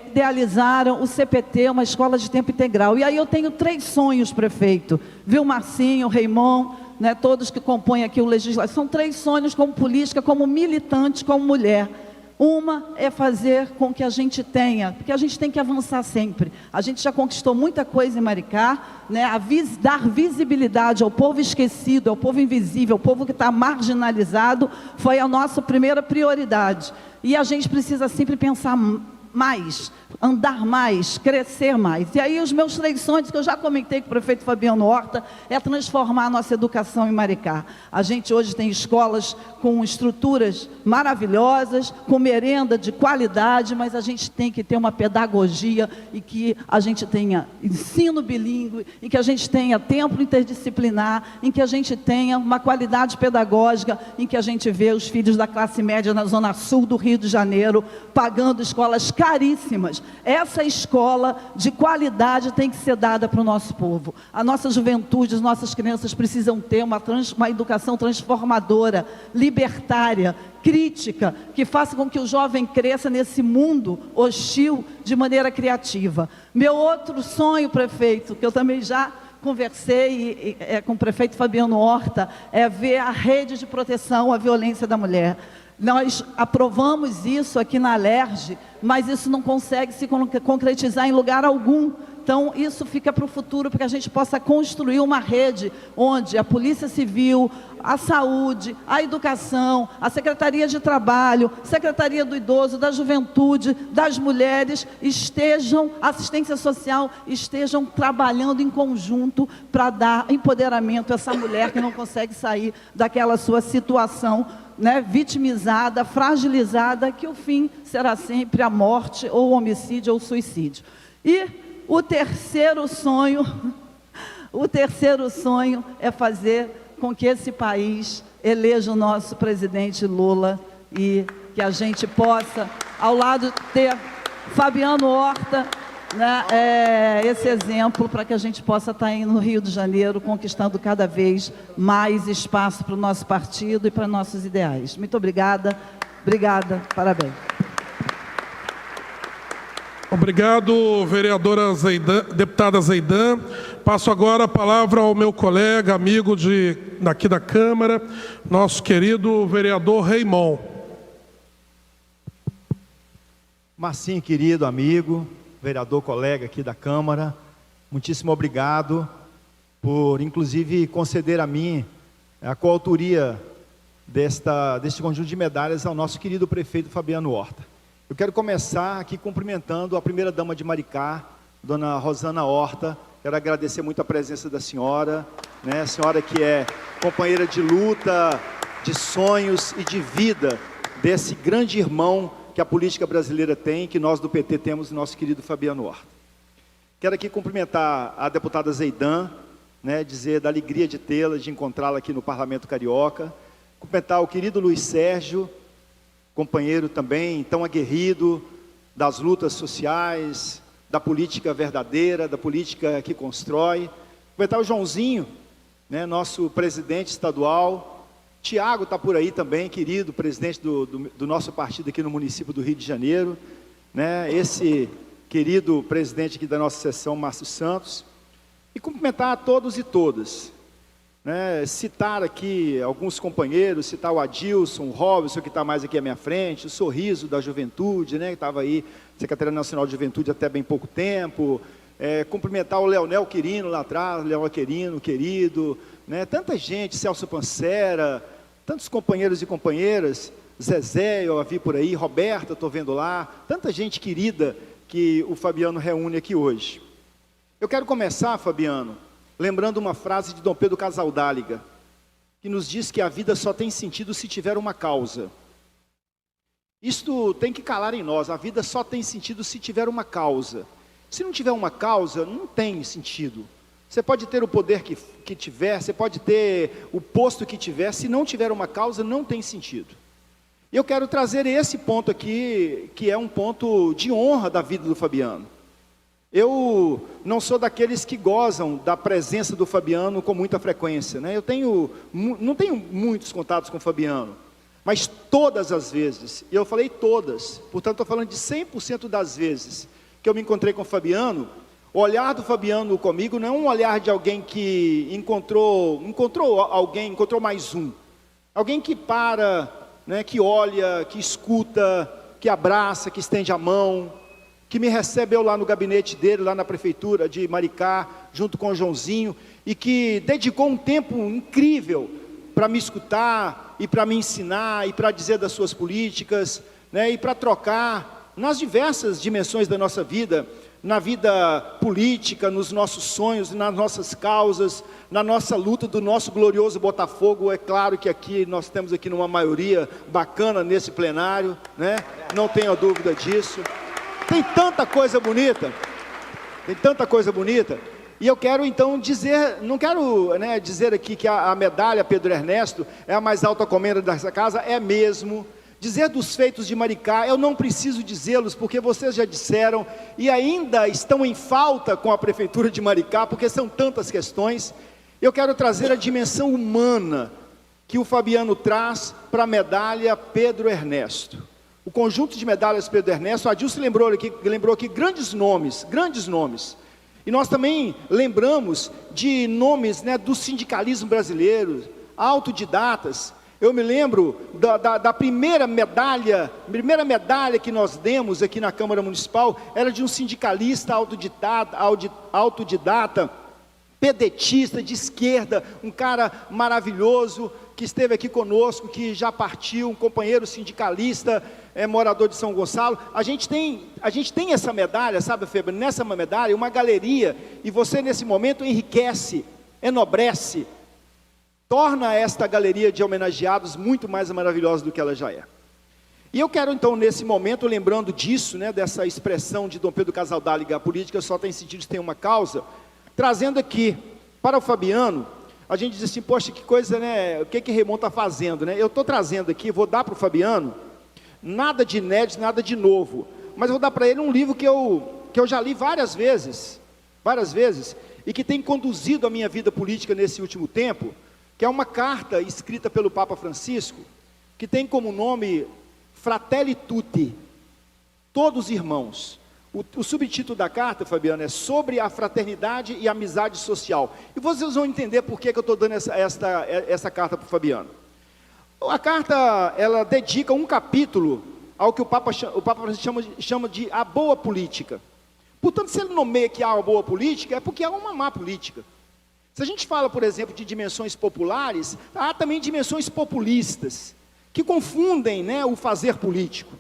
G: idealizaram o CPT, uma escola de tempo integral. E aí eu tenho 3 sonhos, prefeito, viu, Marcinho, Raimon, né, todos que compõem aqui o legislativo. São 3 sonhos como política, como militante, como mulher. Uma é fazer com que a gente tenha, porque a gente tem que avançar sempre. A gente já conquistou muita coisa em Maricá, né? Dar visibilidade ao povo esquecido, ao povo invisível, ao povo que está marginalizado, foi a nossa primeira prioridade. E a gente precisa sempre pensar mais, andar mais, crescer mais. E aí os meus 3 sonhos, que eu já comentei com o prefeito Fabiano Horta, é transformar a nossa educação em Maricá. A gente hoje tem escolas com estruturas maravilhosas, com merenda de qualidade, mas a gente tem que ter uma pedagogia e que a gente tenha ensino bilíngue, e que a gente tenha tempo interdisciplinar, em que a gente tenha uma qualidade pedagógica, em que a gente vê os filhos da classe média na zona sul do Rio de Janeiro pagando escolas caríssimas. Essa escola de qualidade tem que ser dada para o nosso povo. A nossa juventude, as nossas crianças precisam ter uma educação transformadora, libertária, crítica, que faça com que o jovem cresça nesse mundo hostil de maneira criativa. Meu outro sonho, prefeito, que eu também já conversei com o prefeito Fabiano Horta, ver a rede de proteção à violência da mulher. Nós aprovamos isso aqui na Alerj, mas isso não consegue se concretizar em lugar algum. Então, isso fica para o futuro, para que a gente possa construir uma rede onde a Polícia Civil, a Saúde, a Educação, a Secretaria de Trabalho, Secretaria do Idoso, da Juventude, das Mulheres, assistência social, estejam trabalhando em conjunto para dar empoderamento a essa mulher que não consegue sair daquela sua situação, né, vitimizada, fragilizada, que o fim será sempre a morte, ou o homicídio, ou o suicídio. E o terceiro sonho é fazer com que esse país eleja o nosso presidente Lula e que a gente possa, ao lado, ter Fabiano Horta, né, esse exemplo para que a gente possa estar aí no Rio de Janeiro conquistando cada vez mais espaço para o nosso partido e para nossos ideais. Muito obrigada, parabéns.
A: Obrigado, vereadora deputada Zeidan. Passo agora a palavra ao meu colega, amigo daqui da Câmara, nosso querido vereador Raimon.
H: Marcinho, querido amigo, vereador colega aqui da Câmara, muitíssimo obrigado por, inclusive, conceder a mim a coautoria deste conjunto de medalhas ao nosso querido prefeito Fabiano Horta. Eu quero começar aqui cumprimentando a primeira-dama de Maricá, dona Rosana Horta. Quero agradecer muito a presença da senhora, né? A senhora que é companheira de luta, de sonhos e de vida desse grande irmão que a política brasileira tem, que nós do PT temos, nosso querido Fabiano Horta. Quero aqui cumprimentar a deputada Zeidan, né? Dizer da alegria de tê-la, de encontrá-la aqui no Parlamento Carioca. Cumprimentar o querido Luiz Sérgio, companheiro também tão aguerrido das lutas sociais, da política verdadeira, da política que constrói. Cumprimentar o Joãozinho, né, nosso presidente estadual. Tiago está por aí também, querido, presidente do nosso partido aqui no município do Rio de Janeiro, né, esse querido presidente aqui da nossa seção, Márcio Santos. E cumprimentar a todos e todas. Né, citar aqui alguns companheiros, citar o Adilson, o Robson, que está mais aqui à minha frente, o Sorriso da Juventude, né, que estava aí, Secretaria Nacional de Juventude até bem pouco tempo, cumprimentar o Leonel Quirino lá atrás, Leonel Quirino, querido, né, tanta gente, Celso Pancera, tantos companheiros e companheiras, Zezé, eu a vi por aí, Roberta, estou vendo lá, tanta gente querida que o Fabiano reúne aqui hoje. Eu quero começar, Fabiano, lembrando uma frase de Dom Pedro Casaldáliga, que nos diz que a vida só tem sentido se tiver uma causa. Isto tem que calar em nós, a vida só tem sentido se tiver uma causa. Se não tiver uma causa, não tem sentido. Você pode ter o poder que tiver, você pode ter o posto que tiver, se não tiver uma causa, não tem sentido. E eu quero trazer esse ponto aqui, que é um ponto de honra da vida do Fabiano. Eu não sou daqueles que gozam da presença do Fabiano com muita frequência, né? Não tenho muitos contatos com o Fabiano, mas todas as vezes, e eu falei todas, portanto estou falando de 100% das vezes que eu me encontrei com o Fabiano, o olhar do Fabiano comigo não é um olhar de alguém que encontrou mais um, alguém que para, né, que olha, que escuta, que abraça, que estende a mão, que me recebeu lá no gabinete dele, lá na prefeitura de Maricá, junto com o Joãozinho, e que dedicou um tempo incrível para me escutar, e para me ensinar, e para dizer das suas políticas, né, e para trocar nas diversas dimensões da nossa vida, na vida política, nos nossos sonhos, nas nossas causas, na nossa luta do nosso glorioso Botafogo. É claro que aqui nós temos aqui uma maioria bacana nesse plenário, né? Não tenho dúvida disso. Tem tanta coisa bonita, e eu quero então dizer, não quero, né, dizer aqui que a medalha Pedro Ernesto é a mais alta comenda dessa casa, é mesmo. Dizer dos feitos de Maricá, eu não preciso dizê-los, porque vocês já disseram, e ainda estão em falta com a prefeitura de Maricá, porque são tantas questões. Eu quero trazer a dimensão humana que o Fabiano traz para a medalha Pedro Ernesto. O conjunto de medalhas Pedro Ernesto, a Adilson lembrou aqui grandes nomes, E nós também lembramos de nomes, né, do sindicalismo brasileiro, autodidatas. Eu me lembro da primeira medalha que nós demos aqui na Câmara Municipal, era de um sindicalista autodidata, pedetista de esquerda, um cara maravilhoso, que esteve aqui conosco, que já partiu, um companheiro sindicalista, morador de São Gonçalo. A gente tem essa medalha, sabe, Feber? Nessa medalha, uma galeria, e você nesse momento enriquece, enobrece, torna esta galeria de homenageados muito mais maravilhosa do que ela já é. E eu quero então, nesse momento, lembrando disso, né, dessa expressão de Dom Pedro Casaldáliga, a política só tem sentido se tem uma causa, trazendo aqui para o Fabiano. A gente diz assim, poxa, que coisa, né? O que Raymond está fazendo, né? Eu estou trazendo aqui, vou dar para o Fabiano, nada de inédito, nada de novo, mas vou dar para ele um livro que eu já li várias vezes, e que tem conduzido a minha vida política nesse último tempo, que é uma carta escrita pelo Papa Francisco, que tem como nome Fratelli Tutti, todos irmãos. O subtítulo da carta, Fabiano, é sobre a fraternidade e amizade social. E vocês vão entender por que eu estou dando essa carta para o Fabiano. A carta, ela dedica um capítulo ao que o Papa Francisco chama de a boa política. Portanto, se ele nomeia que há uma boa política, é porque há uma má política. Se a gente fala, por exemplo, de dimensões populares, há também dimensões populistas, que confundem, né, o fazer político.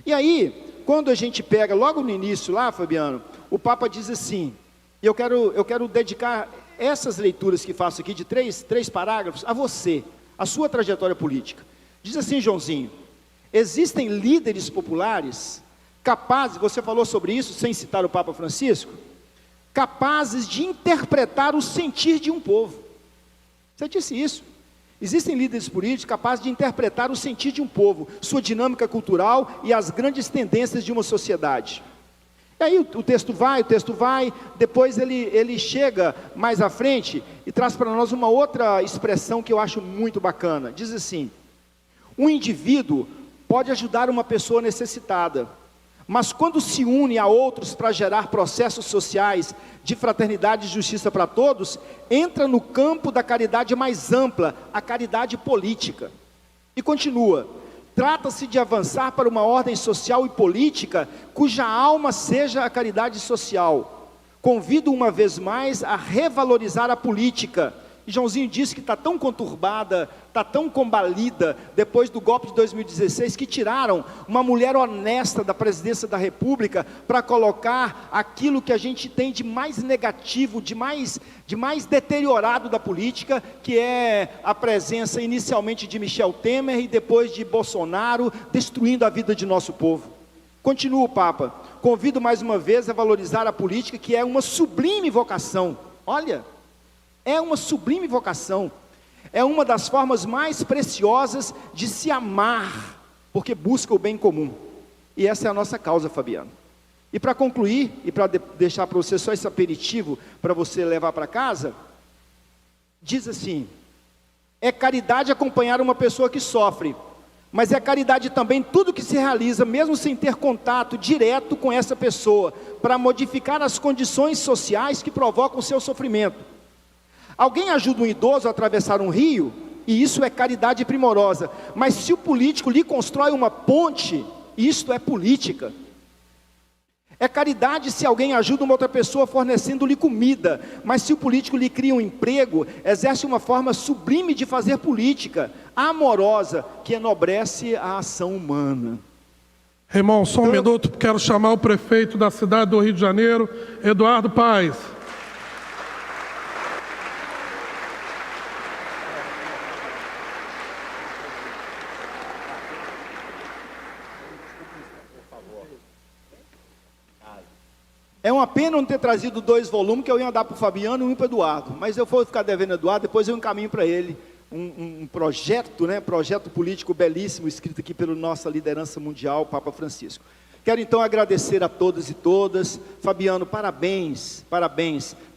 H: E aí, quando a gente pega, logo no início lá, Fabiano, o Papa diz assim, e eu quero dedicar essas leituras que faço aqui, de três parágrafos, a você, a sua trajetória política. Diz assim, Joãozinho, existem líderes populares capazes, você falou sobre isso sem citar o Papa Francisco, capazes de interpretar o sentir de um povo. Você disse isso. Existem líderes políticos capazes de interpretar o sentir de um povo, sua dinâmica cultural e as grandes tendências de uma sociedade. E aí o texto vai, depois ele chega mais à frente e traz para nós uma outra expressão que eu acho muito bacana. Diz assim, um indivíduo pode ajudar uma pessoa necessitada, mas quando se une a outros para gerar processos sociais de fraternidade e justiça para todos, entra no campo da caridade mais ampla, a caridade política. E continua, trata-se de avançar para uma ordem social e política, cuja alma seja a caridade social. Convido uma vez mais a revalorizar a política. E Joãozinho disse que está tão conturbada, está tão combalida, depois do golpe de 2016, que tiraram uma mulher honesta da presidência da República, para colocar aquilo que a gente tem de mais negativo, de mais deteriorado da política, que é a presença inicialmente de Michel Temer, e depois de Bolsonaro, destruindo a vida de nosso povo. Continua o Papa, convido mais uma vez a valorizar a política, que é uma sublime vocação. Olha, é uma sublime vocação, é uma das formas mais preciosas de se amar, porque busca o bem comum, e essa é a nossa causa, Fabiano. E para concluir, e para deixar para você só esse aperitivo, para você levar para casa, diz assim, é caridade acompanhar uma pessoa que sofre, mas é caridade também tudo que se realiza, mesmo sem ter contato direto com essa pessoa, para modificar as condições sociais que provocam o seu sofrimento. Alguém ajuda um idoso a atravessar um rio, e isso é caridade primorosa, mas se o político lhe constrói uma ponte, isto é política. É caridade se alguém ajuda uma outra pessoa fornecendo-lhe comida, mas se o político lhe cria um emprego, exerce uma forma sublime de fazer política, amorosa, que enobrece a ação humana.
A: Raymond, só um minuto, quero chamar o prefeito da cidade do Rio de Janeiro, Eduardo Paes.
H: É uma pena não ter trazido 2 volumes, que eu ia dar para o Fabiano e um para o Eduardo, mas eu vou ficar devendo Eduardo, depois eu encaminho para ele um projeto, né, projeto político belíssimo, escrito aqui pela nossa liderança mundial, Papa Francisco. Quero então agradecer a todos e todas. Fabiano, parabéns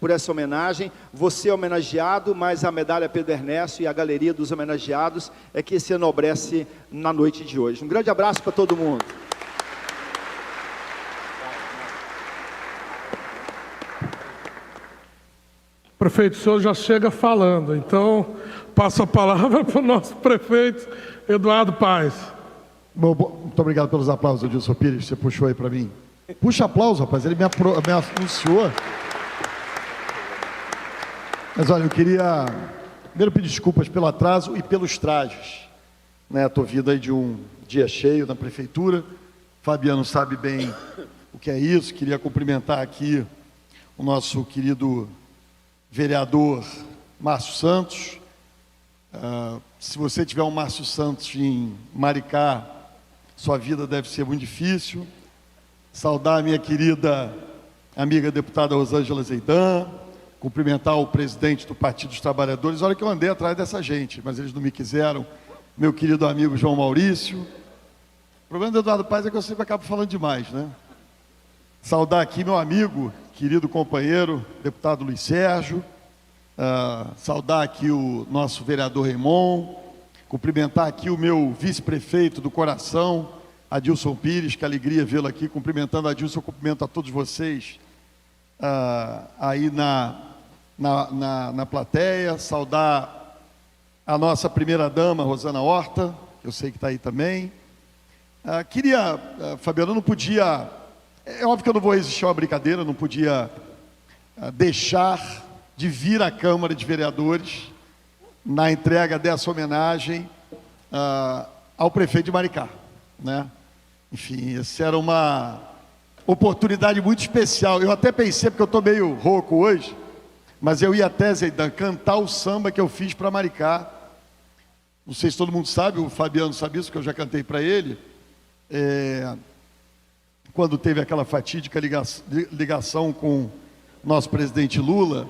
H: por essa homenagem. Você é homenageado, mas a medalha Pedro Ernesto e a galeria dos homenageados é que se enobrece na noite de hoje. Um grande abraço para todo mundo.
A: Prefeito, o senhor já chega falando, então passo a palavra para o nosso prefeito, Eduardo Paes.
I: Muito obrigado pelos aplausos, Adilson Pires, você puxou aí para mim. Puxa aplauso, rapaz, ele me anunciou. Mas olha, eu queria primeiro pedir desculpas pelo atraso e pelos trajes. Estou vindo aí de um dia cheio na prefeitura, Fabiano sabe bem o que é isso, queria cumprimentar aqui o nosso querido vereador Márcio Santos. Se você tiver um Márcio Santos em Maricá, sua vida deve ser muito difícil. Saudar a minha querida amiga deputada Rosângela Zeidan, cumprimentar o presidente do Partido dos Trabalhadores. Olha que eu andei atrás dessa gente, mas eles não me quiseram. Meu querido amigo João Maurício. O problema do Eduardo Paes é que eu sempre acabo falando demais, né? Saudar aqui meu amigo, querido companheiro, deputado Luiz Sérgio. Saudar aqui o nosso vereador Raimon. Cumprimentar aqui o meu vice-prefeito do coração, Adilson Pires, que alegria vê-lo aqui. Cumprimentando a Adilson, eu cumprimento a todos vocês aí na plateia. Saudar a nossa primeira-dama, Rosana Horta, que eu sei que está aí também. Fabiano, eu não podia... É óbvio que eu não vou resistir a uma brincadeira, não podia deixar de vir à Câmara de Vereadores na entrega dessa homenagem ao prefeito de Maricá, né? Enfim, essa era uma oportunidade muito especial. Eu até pensei, porque eu estou meio rouco hoje, mas eu ia até, Zeidan, cantar o samba que eu fiz para Maricá. Não sei se todo mundo sabe, o Fabiano sabe isso, que eu já cantei para ele. Quando teve aquela fatídica ligação com o nosso presidente Lula,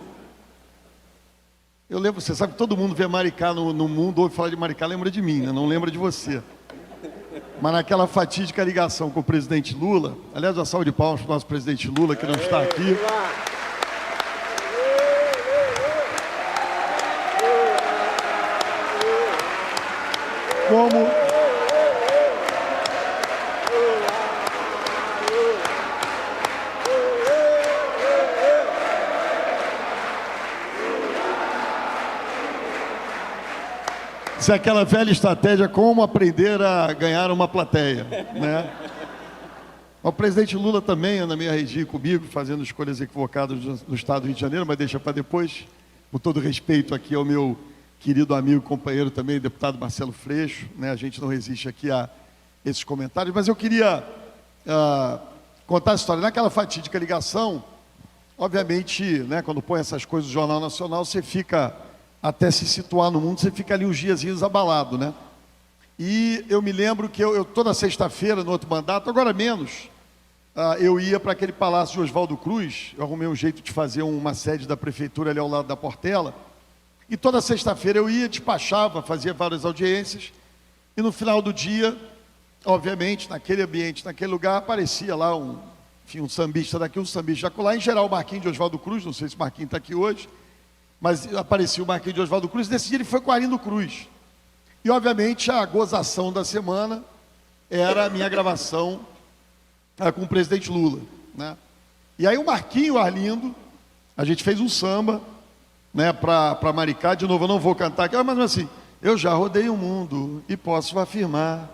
I: eu lembro, você sabe que todo mundo vê Maricá no mundo, ouve falar de Maricá, lembra de mim, né? Não lembra de você. Mas naquela fatídica ligação com o presidente Lula, aliás, a salva de palmas para o nosso presidente Lula, que não está aqui. Isso é aquela velha estratégia, como aprender a ganhar uma plateia, né? O presidente Lula também anda meio arredio comigo, fazendo escolhas equivocadas no estado do Rio de Janeiro, mas deixa para depois. Com todo respeito aqui ao meu querido amigo, companheiro também, deputado Marcelo Freixo, né? A gente não resiste aqui a esses comentários, mas eu queria contar a história. Naquela fatídica ligação, obviamente, né, quando põe essas coisas no Jornal Nacional, você fica... até se situar no mundo, você fica ali uns diazinhos abalado, né? E eu me lembro que eu toda sexta-feira, no outro mandato, agora menos, eu ia para aquele palácio de Oswaldo Cruz. Eu arrumei um jeito de fazer uma sede da prefeitura ali ao lado da Portela, e toda sexta-feira eu ia, despachava, fazia várias audiências, e no final do dia, obviamente, naquele ambiente, naquele lugar, aparecia lá um sambista daqui, um sambista de acolá, em geral o Marquinhos de Oswaldo Cruz, não sei se o Marquinhos está aqui hoje, mas aparecia o Marquinhos de Oswaldo Cruz, e nesse dia ele foi com o Arindo Cruz. E, obviamente, a gozação da semana era a minha gravação com o presidente Lula, né? E aí o Marquinhos e o Arlindo, a gente fez um samba, né, para Maricá. De novo, eu não vou cantar aqui, mas assim, eu já rodei o mundo e posso afirmar,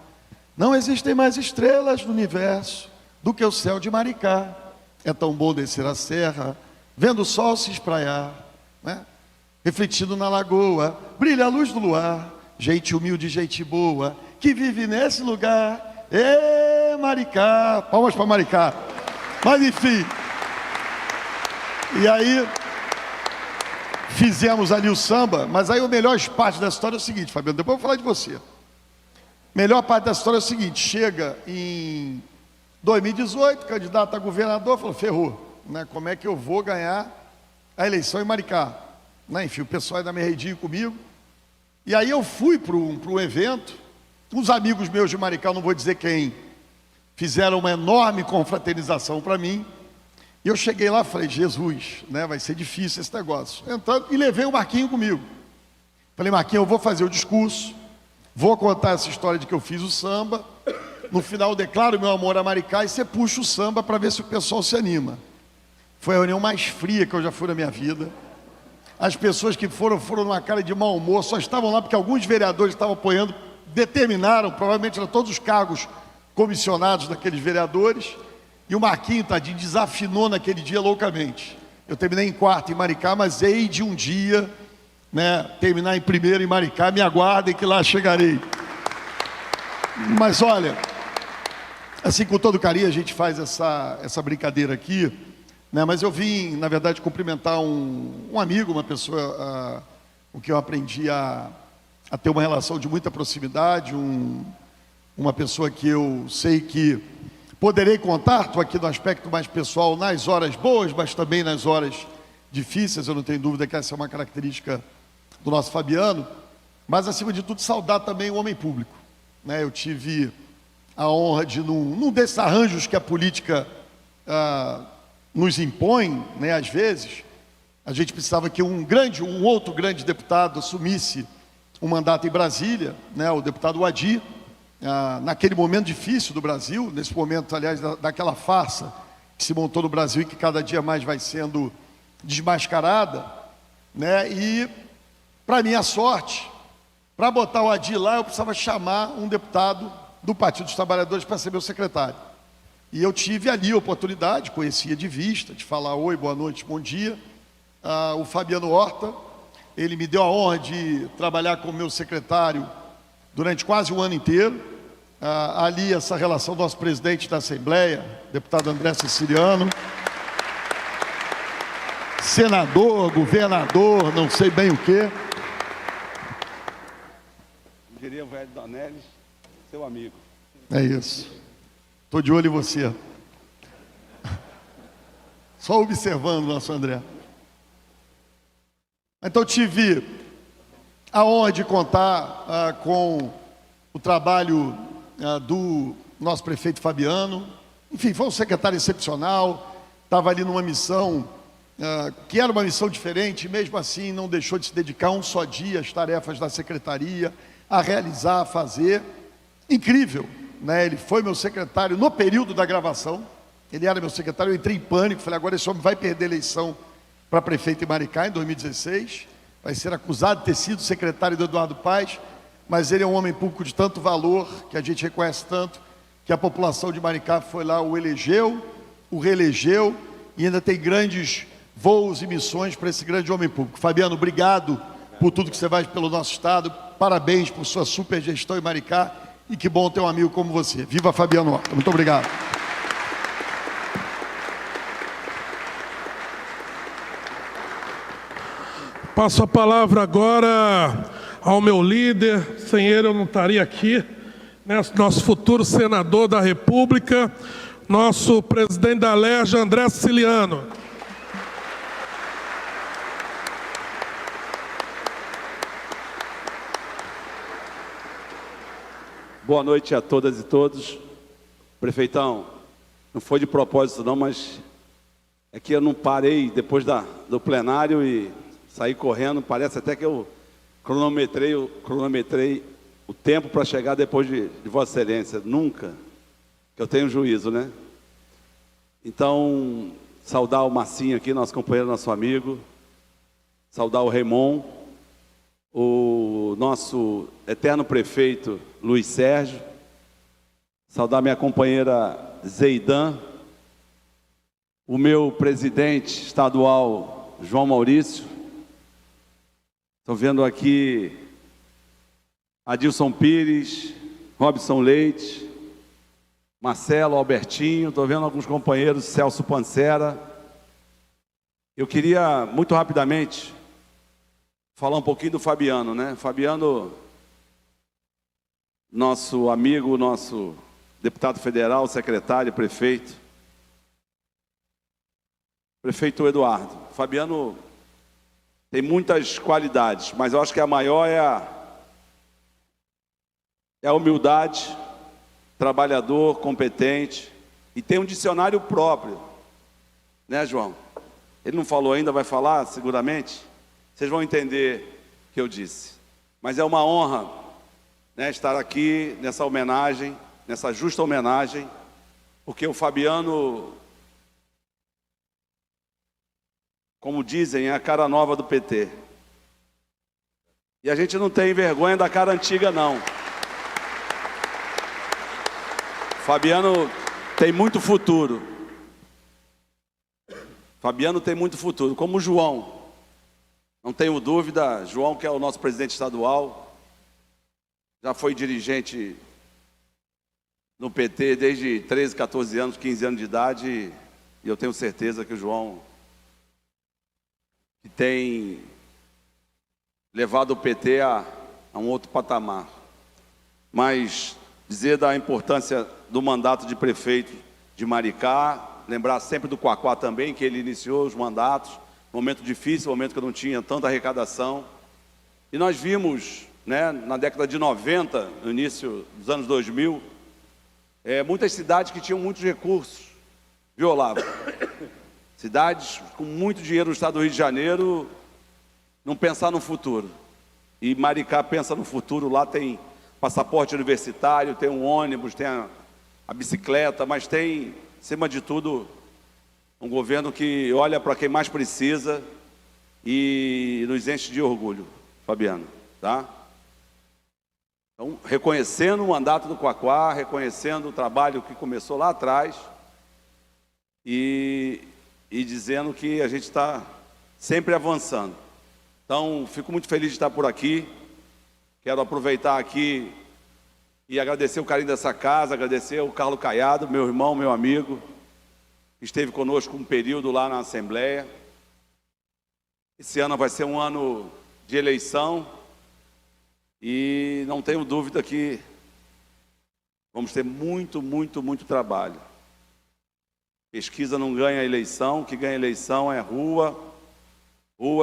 I: não existem mais estrelas no universo do que o céu de Maricá. É tão bom descer a serra, vendo o sol se espraiar, né? Refletindo na lagoa, brilha a luz do luar, gente humilde, gente boa, que vive nesse lugar. Maricá, palmas para Maricá. Mas enfim, e aí fizemos ali o samba, mas aí a melhor parte da história é o seguinte, Fabiano, depois eu vou falar de você. Melhor parte da história é o seguinte: chega em 2018, candidato a governador, falou, ferrou, né? Como é que eu vou ganhar a eleição em Maricá? Né? Enfim, o pessoal ainda me arredio comigo. E aí eu fui para um evento, uns amigos meus de Maricá, não vou dizer quem, fizeram uma enorme confraternização para mim. E eu cheguei lá e falei, Jesus, né, vai ser difícil esse negócio. Entrando, e levei o Marquinho comigo. Falei, Marquinho, eu vou fazer o discurso, vou contar essa história de que eu fiz o samba, no final eu declaro meu amor a Maricá e você puxa o samba para ver se o pessoal se anima. Foi a reunião mais fria que eu já fui na minha vida. As pessoas que foram numa cara de mau humor, só estavam lá porque alguns vereadores estavam apoiando, determinaram, provavelmente eram todos os cargos comissionados daqueles vereadores, e o Marquinho, tadinho, desafinou naquele dia loucamente. Eu terminei em quarto em Maricá, mas hei de um dia, né, terminar em primeiro em Maricá, me aguardem que lá chegarei. Mas olha, assim, com todo carinho a gente faz essa brincadeira aqui, né? Mas eu vim, na verdade, cumprimentar um amigo, uma pessoa com quem eu aprendi a ter uma relação de muita proximidade, uma pessoa que eu sei que poderei contar, estou aqui no aspecto mais pessoal, nas horas boas, mas também nas horas difíceis. Eu não tenho dúvida que essa é uma característica do nosso Fabiano, mas acima de tudo saudar também o homem público, né? Eu tive a honra de, num desses arranjos que a política nos impõe, né, às vezes, a gente precisava que um outro grande deputado assumisse um mandato em Brasília, né, o deputado Adi, naquele momento difícil do Brasil, nesse momento, aliás, daquela farsa que se montou no Brasil e que cada dia mais vai sendo desmascarada, né, e, para minha sorte, para botar o Adi lá, eu precisava chamar um deputado do Partido dos Trabalhadores para ser meu secretário. E eu tive ali a oportunidade, conhecia de vista, de falar oi, boa noite, bom dia. O Fabiano Horta, ele me deu a honra de trabalhar como meu secretário durante quase um ano inteiro. Ali essa relação do nosso presidente da Assembleia, deputado André Siciliano, senador, governador, não sei bem o quê.
J: Diria o velho Donelis, seu amigo.
I: É isso. Estou de olho em você. Só observando o nosso André. Então tive a honra de contar com o trabalho do nosso prefeito Fabiano. Enfim, foi um secretário excepcional, estava ali numa missão que era uma missão diferente, e mesmo assim não deixou de se dedicar um só dia às tarefas da secretaria, a realizar, a fazer. Incrível, né? Ele foi meu secretário no período da gravação, ele era meu secretário, eu entrei em pânico, falei, agora esse homem vai perder a eleição para prefeito em Maricá em 2016, vai ser acusado de ter sido secretário do Eduardo Paes, mas ele é um homem público de tanto valor, que a gente reconhece tanto, que a população de Maricá foi lá, o elegeu, o reelegeu, e ainda tem grandes voos e missões para esse grande homem público. Fabiano, obrigado por tudo que você faz pelo nosso estado, parabéns por sua super gestão em Maricá, e que bom ter um amigo como você. Viva Fabiano Horta. Muito obrigado.
A: Passo a palavra agora ao meu líder, sem ele eu não estaria aqui, né? Nosso futuro senador da República, nosso presidente da LERJ, André Siciliano.
J: Boa noite a todas e todos. Prefeitão, não foi de propósito não, mas é que eu não parei depois do plenário e saí correndo. Parece até que eu cronometrei o tempo para chegar depois de Vossa Excelência. Nunca, que eu tenho juízo, né? Então, saudar o Marcinho aqui, nosso companheiro, nosso amigo. Saudar o Raimon, o nosso eterno prefeito Luiz Sérgio, saudar minha companheira Zeidan, o meu presidente estadual João Maurício, estou vendo aqui Adilson Pires, Robson Leite, Marcelo, Albertinho, estou vendo alguns companheiros, Celso Pancera. Eu queria, muito rapidamente, falar um pouquinho do Fabiano, né? Fabiano, nosso amigo, nosso deputado federal, secretário, prefeito. Prefeito Eduardo. Fabiano tem muitas qualidades, mas eu acho que a maior é a humildade, trabalhador, competente, e tem um dicionário próprio, né, João? Ele não falou ainda, vai falar seguramente. Vocês vão entender o que eu disse. Mas é uma honra, né, estar aqui nessa homenagem, nessa justa homenagem, porque o Fabiano como dizem, é a cara nova do PT. E a gente não tem vergonha da cara antiga, não. Fabiano tem muito futuro. Fabiano tem muito futuro, como o João. Não tenho dúvida, João, que é o nosso presidente estadual, já foi dirigente no PT desde 13, 14 anos, 15 anos de idade, e eu tenho certeza que o João que tem levado o PT a um outro patamar. Mas dizer da importância do mandato de prefeito de Maricá, lembrar sempre do Quaquá também, que ele iniciou os mandatos, momento difícil, momento que eu não tinha tanta arrecadação. E nós vimos, né, na década de 90, no início dos anos 2000, muitas cidades que tinham muitos recursos, violavam. Cidades com muito dinheiro no estado do Rio de Janeiro, não pensar no futuro. E Maricá pensa no futuro, lá tem passaporte universitário, tem um ônibus, tem a bicicleta, mas tem, acima de tudo, um governo que olha para quem mais precisa e nos enche de orgulho, Fabiano, tá? Então, reconhecendo o mandato do Quaquá, reconhecendo o trabalho que começou lá atrás e dizendo que a gente está sempre avançando. Então, fico muito feliz de estar por aqui. Quero aproveitar aqui e agradecer o carinho dessa casa, agradecer o Carlos Caiado, meu irmão, meu amigo, que esteve conosco um período lá na Assembleia. Esse ano vai ser um ano de eleição e não tenho dúvida que vamos ter muito, muito, muito trabalho. Pesquisa não ganha eleição, o que ganha eleição é rua,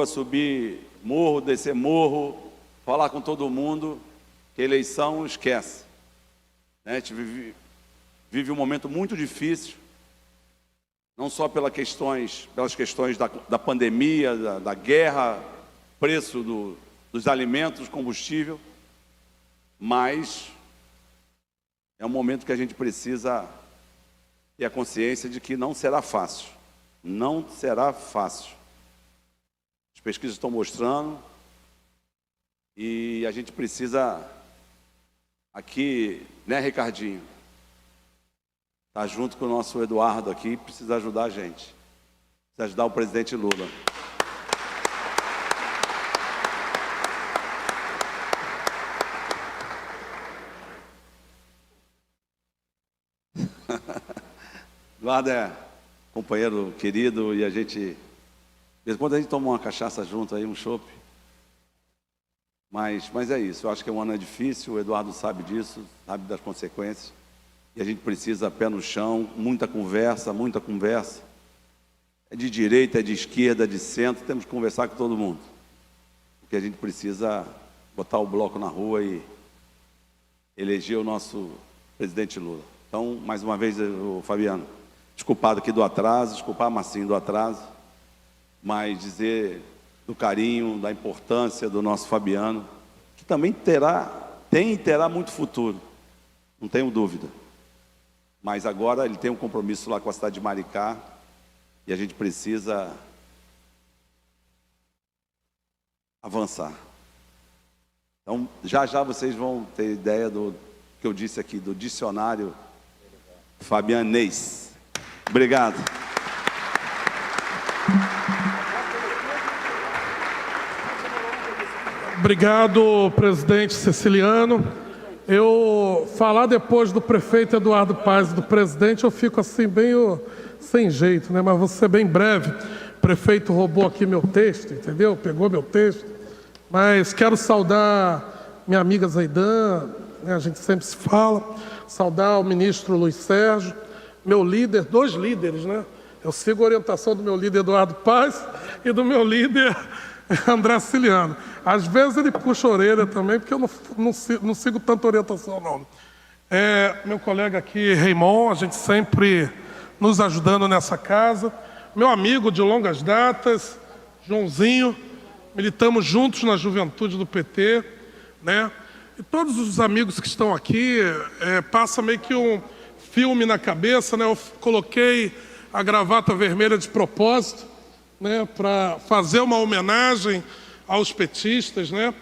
J: subir morro, descer morro, falar com todo mundo, que eleição esquece. A gente vive um momento muito difícil, não só pelas questões da pandemia, da guerra, preço dos alimentos, combustível, mas é um momento que a gente precisa ter a consciência de que não será fácil. Não será fácil. As pesquisas estão mostrando e a gente precisa aqui, né, Ricardinho? Tá junto com o nosso Eduardo aqui, precisa ajudar a gente. Precisa ajudar o presidente Lula. Eduardo é companheiro querido e a gente, de vez em quando a gente toma uma cachaça junto aí, um chopp. Mas é isso, eu acho que o ano é difícil, o Eduardo sabe disso, sabe das consequências. E a gente precisa pé no chão, muita conversa. É de direita, é de esquerda, é de centro, temos que conversar com todo mundo. Porque a gente precisa botar o bloco na rua e eleger o nosso presidente Lula. Então, mais uma vez, Fabiano, desculpado aqui do atraso, desculpar Marcinho do atraso, mas dizer do carinho, da importância do nosso Fabiano, que também terá muito futuro, não tenho dúvida. Mas agora ele tem um compromisso lá com a cidade de Maricá e a gente precisa avançar. Então, já vocês vão ter ideia do que eu disse aqui, do dicionário fabianês. Obrigado.
A: Obrigado, presidente Ceciliano. Eu falar depois do prefeito Eduardo Paes e do presidente, eu fico assim meio sem jeito, né? Mas vou ser bem breve. O prefeito roubou aqui meu texto, entendeu? Pegou meu texto. Mas quero saudar minha amiga Zaidan, né? A gente sempre se fala. Saudar o ministro Luiz Sérgio, meu líder, 2 líderes, né? Eu sigo a orientação do meu líder Eduardo Paes e do meu líder André Ciliano. Às vezes ele puxa a orelha também, porque eu não sigo tanta orientação, não. Meu colega aqui, Raymond, a gente sempre nos ajudando nessa casa. Meu amigo de longas datas, Joãozinho, militamos juntos na juventude do PT, né? E todos os amigos que estão aqui, passa meio que um filme na cabeça, né? Eu coloquei a gravata vermelha de propósito, né, para fazer uma homenagem aos petistas, né?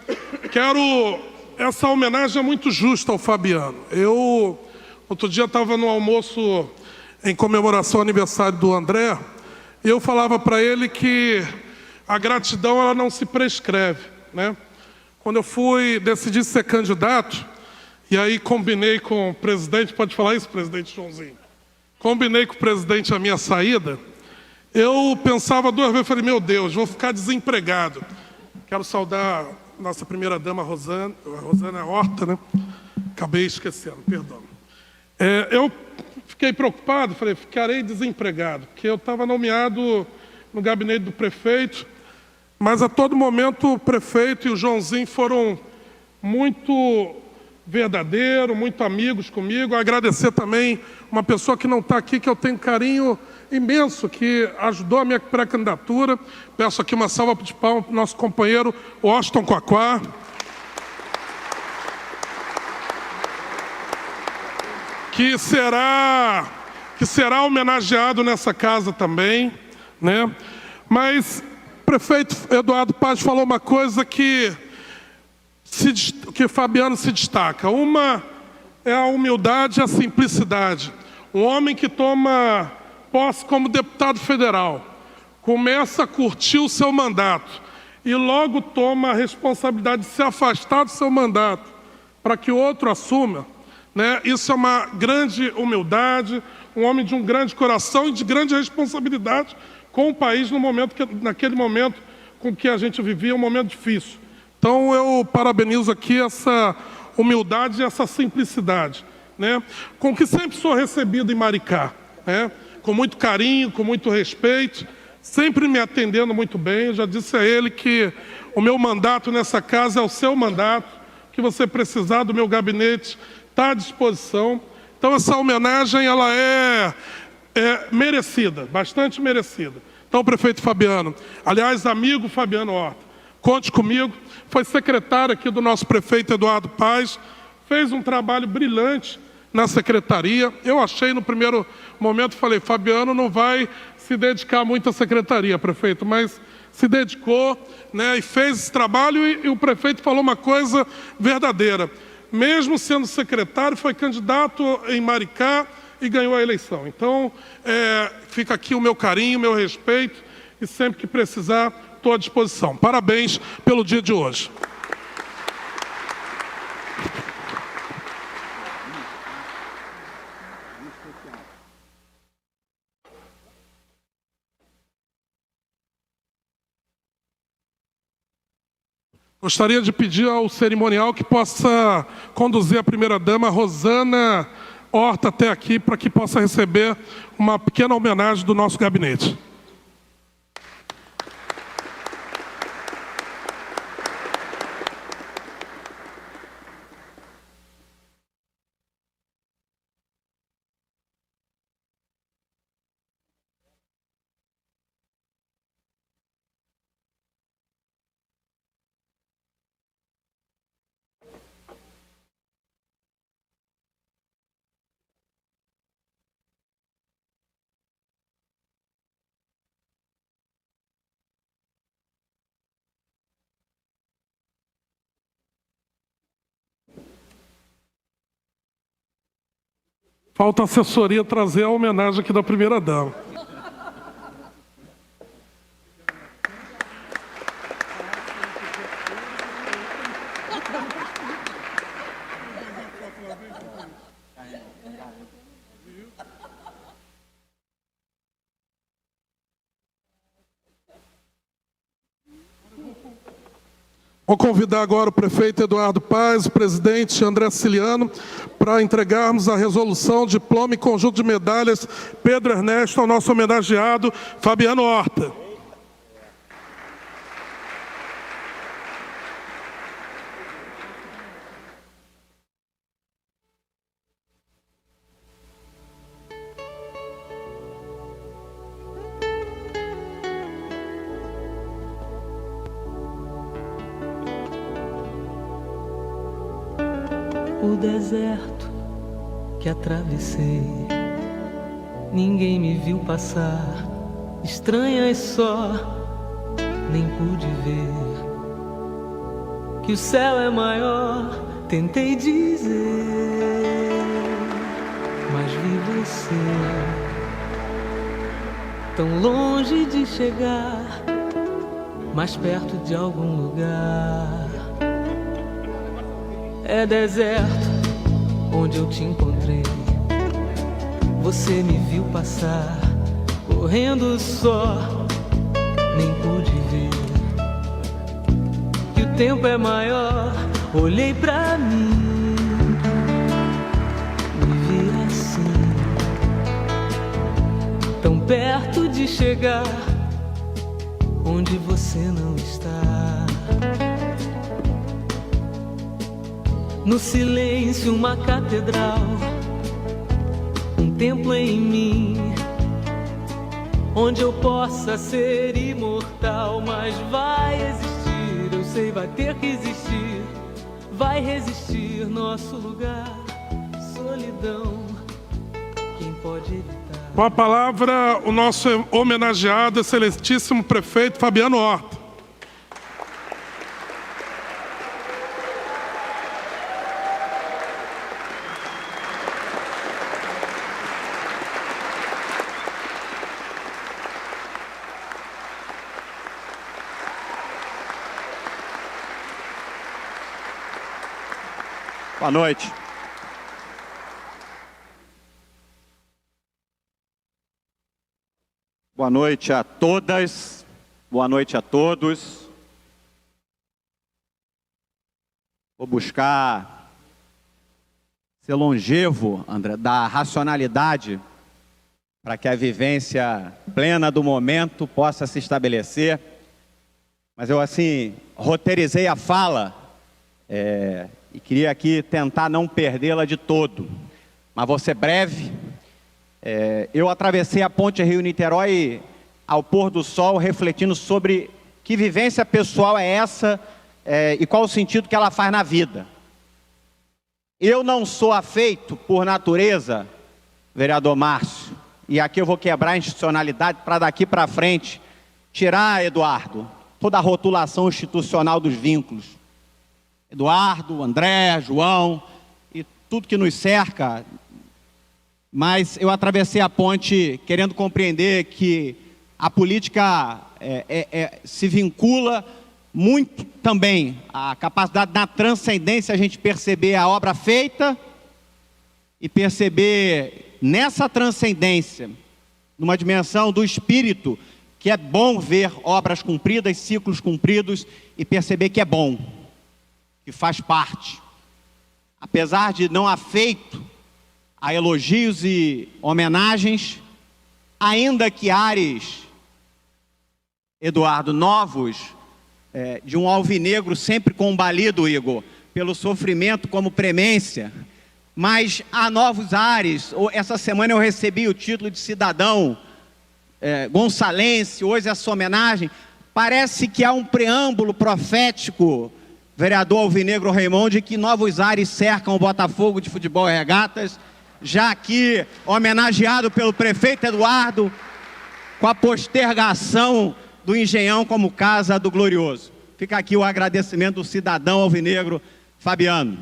A: Essa homenagem é muito justa ao Fabiano. Outro dia estava no almoço em comemoração ao aniversário do André, e eu falava para ele que a gratidão ela não se prescreve, né? Quando eu decidi ser candidato, e aí combinei com o presidente, pode falar isso, presidente Joãozinho? Combinei com o presidente a minha saída, eu pensava duas vezes, falei, meu Deus, vou ficar desempregado. Quero saudar nossa primeira-dama, Rosana Horta, né? Acabei esquecendo, perdão. Eu fiquei preocupado, falei, ficarei desempregado, porque eu estava nomeado no gabinete do prefeito, mas a todo momento o prefeito e o Joãozinho foram muito verdadeiros, muito amigos comigo. Agradecer também uma pessoa que não está aqui, que eu tenho carinho imenso, que ajudou a minha pré-candidatura. Peço aqui uma salva de palmas para o nosso companheiro Washington Quaquá. Que será homenageado nessa casa também, né? Mas o prefeito Eduardo Paz falou uma coisa que Fabiano se destaca. Uma é a humildade e a simplicidade. Um homem que toma posse como deputado federal, começa a curtir o seu mandato e logo toma a responsabilidade de se afastar do seu mandato para que outro assuma, né? Isso é uma grande humildade, um homem de um grande coração e de grande responsabilidade com o país naquele momento com que a gente vivia, um momento difícil. Então eu parabenizo aqui essa humildade e essa simplicidade, né? Com que sempre sou recebido em Maricá, né? Com muito carinho, com muito respeito, sempre me atendendo muito bem. Eu já disse a ele que o meu mandato nessa casa é o seu mandato, que você precisar do meu gabinete está à disposição. Então essa homenagem ela é merecida, bastante merecida. Então, prefeito Fabiano, aliás, amigo Fabiano Horta, conte comigo. Foi secretário aqui do nosso prefeito Eduardo Paz, fez um trabalho brilhante na secretaria. Eu achei no primeiro momento, falei, Fabiano não vai se dedicar muito à secretaria, prefeito, mas se dedicou, né, e fez esse trabalho, e o prefeito falou uma coisa verdadeira. Mesmo sendo secretário, foi candidato em Maricá e ganhou a eleição. Então, fica aqui o meu carinho, o meu respeito, e sempre que precisar, estou à disposição. Parabéns pelo dia de hoje. Gostaria de pedir ao cerimonial que possa conduzir a primeira-dama, Rosana Horta, até aqui, para que possa receber uma pequena homenagem do nosso gabinete. Falta a assessoria trazer a homenagem aqui da primeira-dama. Vou convidar agora o prefeito Eduardo Paz, o presidente André Ciliano, para entregarmos a resolução, diploma e conjunto de medalhas Pedro Ernesto ao nosso homenageado Fabiano Horta.
K: O deserto que atravessei, ninguém me viu passar. estranhas só, nem pude ver que o céu é maior, tentei dizer, mas vi você tão longe de chegar, mais perto de algum lugar. É deserto onde eu te encontrei, você me viu passar, correndo só, nem pude ver que o tempo é maior. Olhei pra mim, me vi assim, tão perto de chegar onde você não está. No silêncio uma catedral, um templo em mim, onde eu possa ser imortal. Mas vai existir, eu sei, vai ter que existir, vai resistir nosso lugar, solidão, quem pode evitar?
A: Com a palavra, o nosso homenageado, excelentíssimo prefeito Fabiano Horta.
L: Boa noite. Boa noite a todas, boa noite a todos. Vou buscar ser longevo, André, da racionalidade, para que a vivência plena do momento possa se estabelecer. Mas eu, assim, roteirizei a fala, e queria aqui tentar não perdê-la de todo, mas vou ser breve. Eu atravessei a ponte Rio-Niterói ao pôr do sol, refletindo sobre que vivência pessoal é essa e qual o sentido que ela faz na vida. Eu não sou afeito, por natureza, vereador Márcio, e aqui eu vou quebrar a institucionalidade para daqui para frente tirar, Eduardo, toda a rotulação institucional dos vínculos. Eduardo, André, João e tudo que nos cerca, mas eu atravessei a ponte querendo compreender que a política se vincula muito também à capacidade da transcendência, a gente perceber a obra feita e perceber nessa transcendência, numa dimensão do espírito, que é bom ver obras cumpridas, ciclos cumpridos e perceber que é bom, que faz parte. Apesar de não afeito a elogios e homenagens, ainda que ares, Eduardo, novos, de um alvinegro sempre combalido, Igor, pelo sofrimento como premência, mas há novos ares. Essa semana eu recebi o título de cidadão gonçalense, hoje essa homenagem. Parece que há um preâmbulo profético, vereador alvinegro Raimon, de que novos ares cercam o Botafogo de Futebol e Regatas, já aqui homenageado pelo prefeito Eduardo, com a postergação do Engenhão como casa do glorioso. Fica aqui o agradecimento do cidadão alvinegro Fabiano.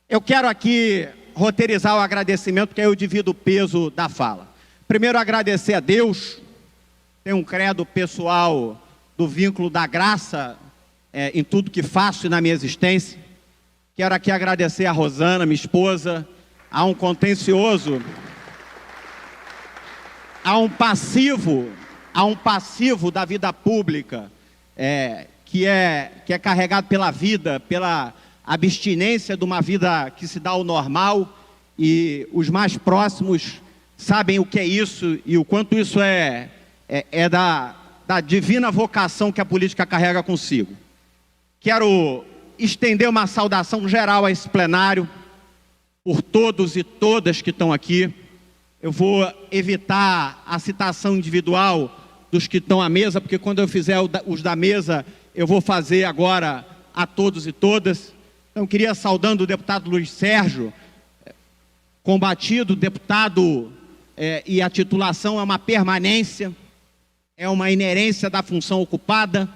L: Eu quero aqui roteirizar o agradecimento, porque eu divido o peso da fala. Primeiro, agradecer a Deus, tem um credo pessoal do vínculo da graça em tudo que faço e na minha existência. Quero aqui agradecer a Rosana, minha esposa, a um contencioso, a um passivo da vida pública, que é carregado pela vida, pela abstinência de uma vida que se dá ao normal, e os mais próximos sabem o que é isso e o quanto isso é da divina vocação que a política carrega consigo. Quero estender uma saudação geral a esse plenário, por todos e todas que estão aqui. Eu vou evitar a citação individual dos que estão à mesa, porque quando eu fizer os da mesa, eu vou fazer agora a todos e todas. Então, queria saudando o deputado Luiz Sérgio, combatido, deputado, e a titulação é uma permanência. é uma inerência da função ocupada.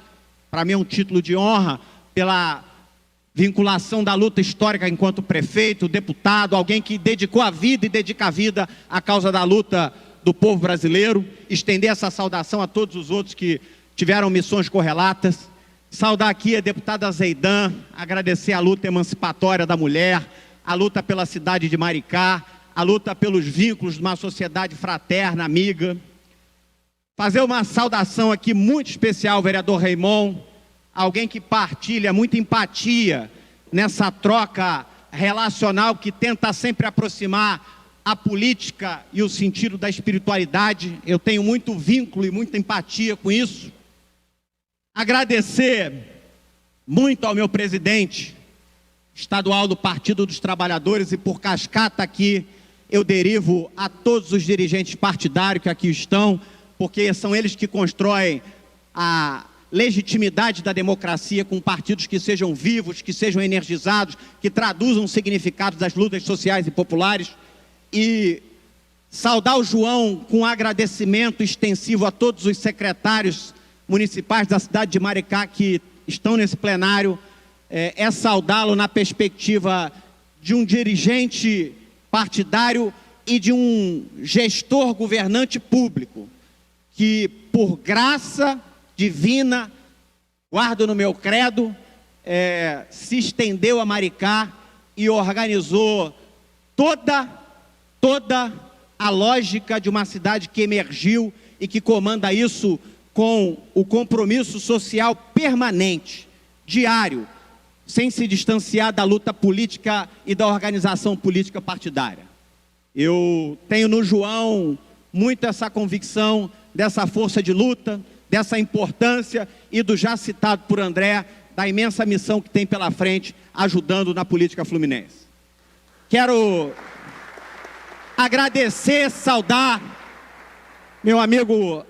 L: Para mim é um título de honra pela vinculação da luta histórica enquanto prefeito, deputado, alguém que dedicou a vida e dedica a vida à causa da luta do povo brasileiro. Estender essa saudação a todos os outros que tiveram missões correlatas. Saudar aqui a deputada Zeidan, agradecer a luta emancipatória da mulher, a luta pela cidade de Maricá, a luta pelos vínculos de uma sociedade fraterna, amiga. Fazer uma saudação aqui muito especial ao vereador Raimon, alguém que partilha muita empatia nessa troca relacional que tenta sempre aproximar a política e o sentido da espiritualidade. Eu tenho muito vínculo e muita empatia com isso. Agradecer muito ao meu presidente estadual do Partido dos Trabalhadores, e por cascata aqui eu derivo a todos os dirigentes partidários que aqui estão, porque são eles que constroem a legitimidade da democracia, com partidos que sejam vivos, que sejam energizados, que traduzam o significado das lutas sociais e populares. E saudar o João com agradecimento extensivo a todos os secretários municipais da cidade de Maricá que estão nesse plenário, é saudá-lo na perspectiva de um dirigente partidário e de um gestor governante público, que por graça divina, guardo no meu credo, se estendeu a Maricá e organizou toda a lógica de uma cidade que emergiu e que comanda isso com o compromisso social permanente, diário, sem se distanciar da luta política e da organização política partidária. Eu tenho no João muito essa convicção dessa força de luta, dessa importância e do já citado por André, da imensa missão que tem pela frente, ajudando na política fluminense. Quero agradecer, saudar meu amigo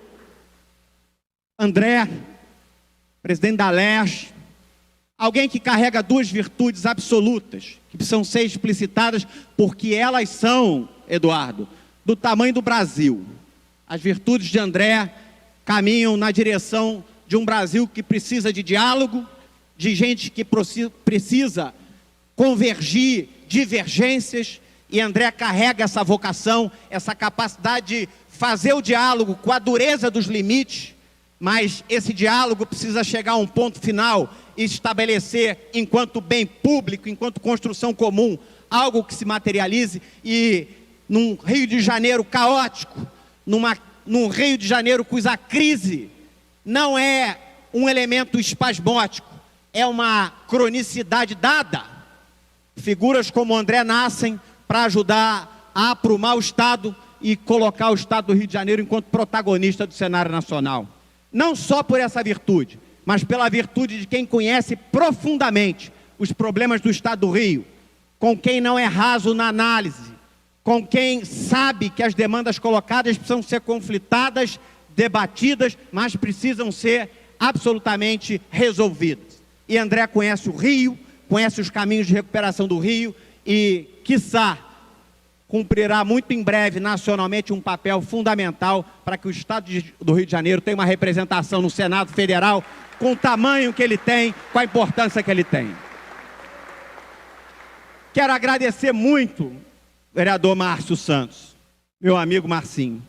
L: André, presidente da LERJ, alguém que carrega duas virtudes absolutas, que precisam ser explicitadas, porque elas são, Eduardo, do tamanho do Brasil. As virtudes de André caminham na direção de um Brasil que precisa de diálogo, de gente que precisa convergir divergências, e André carrega essa vocação, essa capacidade de fazer o diálogo com a dureza dos limites, mas esse diálogo precisa chegar a um ponto final e estabelecer, enquanto bem público, enquanto construção comum, algo que se materialize. E num Rio de Janeiro caótico, num Rio de Janeiro cuja crise não é um elemento espasmótico, é uma cronicidade dada. Figuras como André nascem para ajudar a aprumar o Estado e colocar o Estado do Rio de Janeiro enquanto protagonista do cenário nacional. Não só por essa virtude, mas pela virtude de quem conhece profundamente os problemas do Estado do Rio, com quem não é raso na análise, com quem sabe que as demandas colocadas precisam ser conflitadas, debatidas, mas precisam ser absolutamente resolvidas. E André conhece o Rio, conhece os caminhos de recuperação do Rio e, quiçá, cumprirá muito em breve nacionalmente um papel fundamental para que o Estado do Rio de Janeiro tenha uma representação no Senado Federal com o tamanho que ele tem, com a importância que ele tem. Quero agradecer muito, vereador Márcio Santos, meu amigo Marcinho,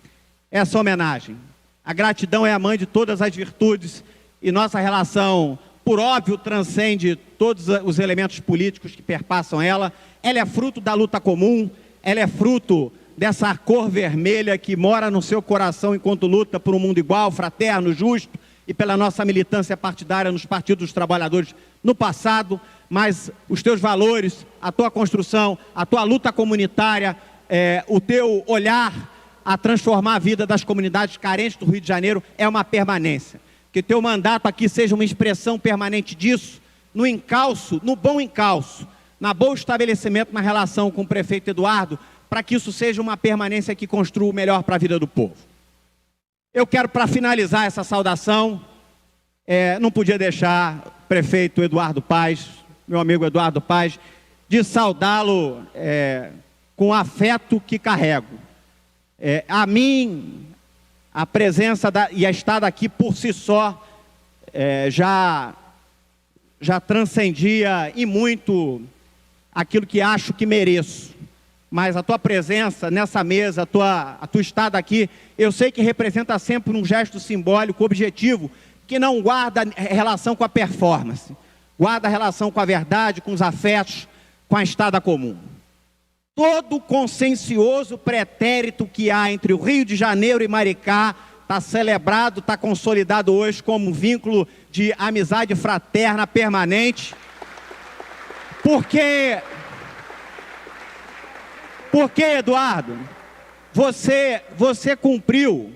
L: essa homenagem. A gratidão é a mãe de todas as virtudes e nossa relação, por óbvio, transcende todos os elementos políticos que perpassam ela. Ela é fruto da luta comum, ela é fruto dessa cor vermelha que mora no seu coração enquanto luta por um mundo igual, fraterno, justo, e pela nossa militância partidária nos partidos dos trabalhadores no passado, mas os teus valores, a tua construção, a tua luta comunitária, o teu olhar a transformar a vida das comunidades carentes do Rio de Janeiro é uma permanência. Que teu mandato aqui seja uma expressão permanente disso, no encalço, no bom encalço, na bom estabelecimento na relação com o prefeito Eduardo, para que isso seja uma permanência que construa o melhor para a vida do povo. Eu quero, para finalizar essa saudação, não podia deixar o prefeito Eduardo Paes, meu amigo Eduardo Paes, de saudá-lo com o afeto que carrego. A mim, a presença e a estada aqui por si só já transcendia e muito aquilo que acho que mereço. Mas a tua presença nessa mesa, a tua estada aqui, eu sei que representa sempre um gesto simbólico, objetivo, que não guarda relação com a performance, guarda relação com a verdade, com os afetos, com a estada comum. Todo consciencioso pretérito que há entre o Rio de Janeiro e Maricá está celebrado, está consolidado hoje como um vínculo de amizade fraterna permanente, porque, Eduardo, você cumpriu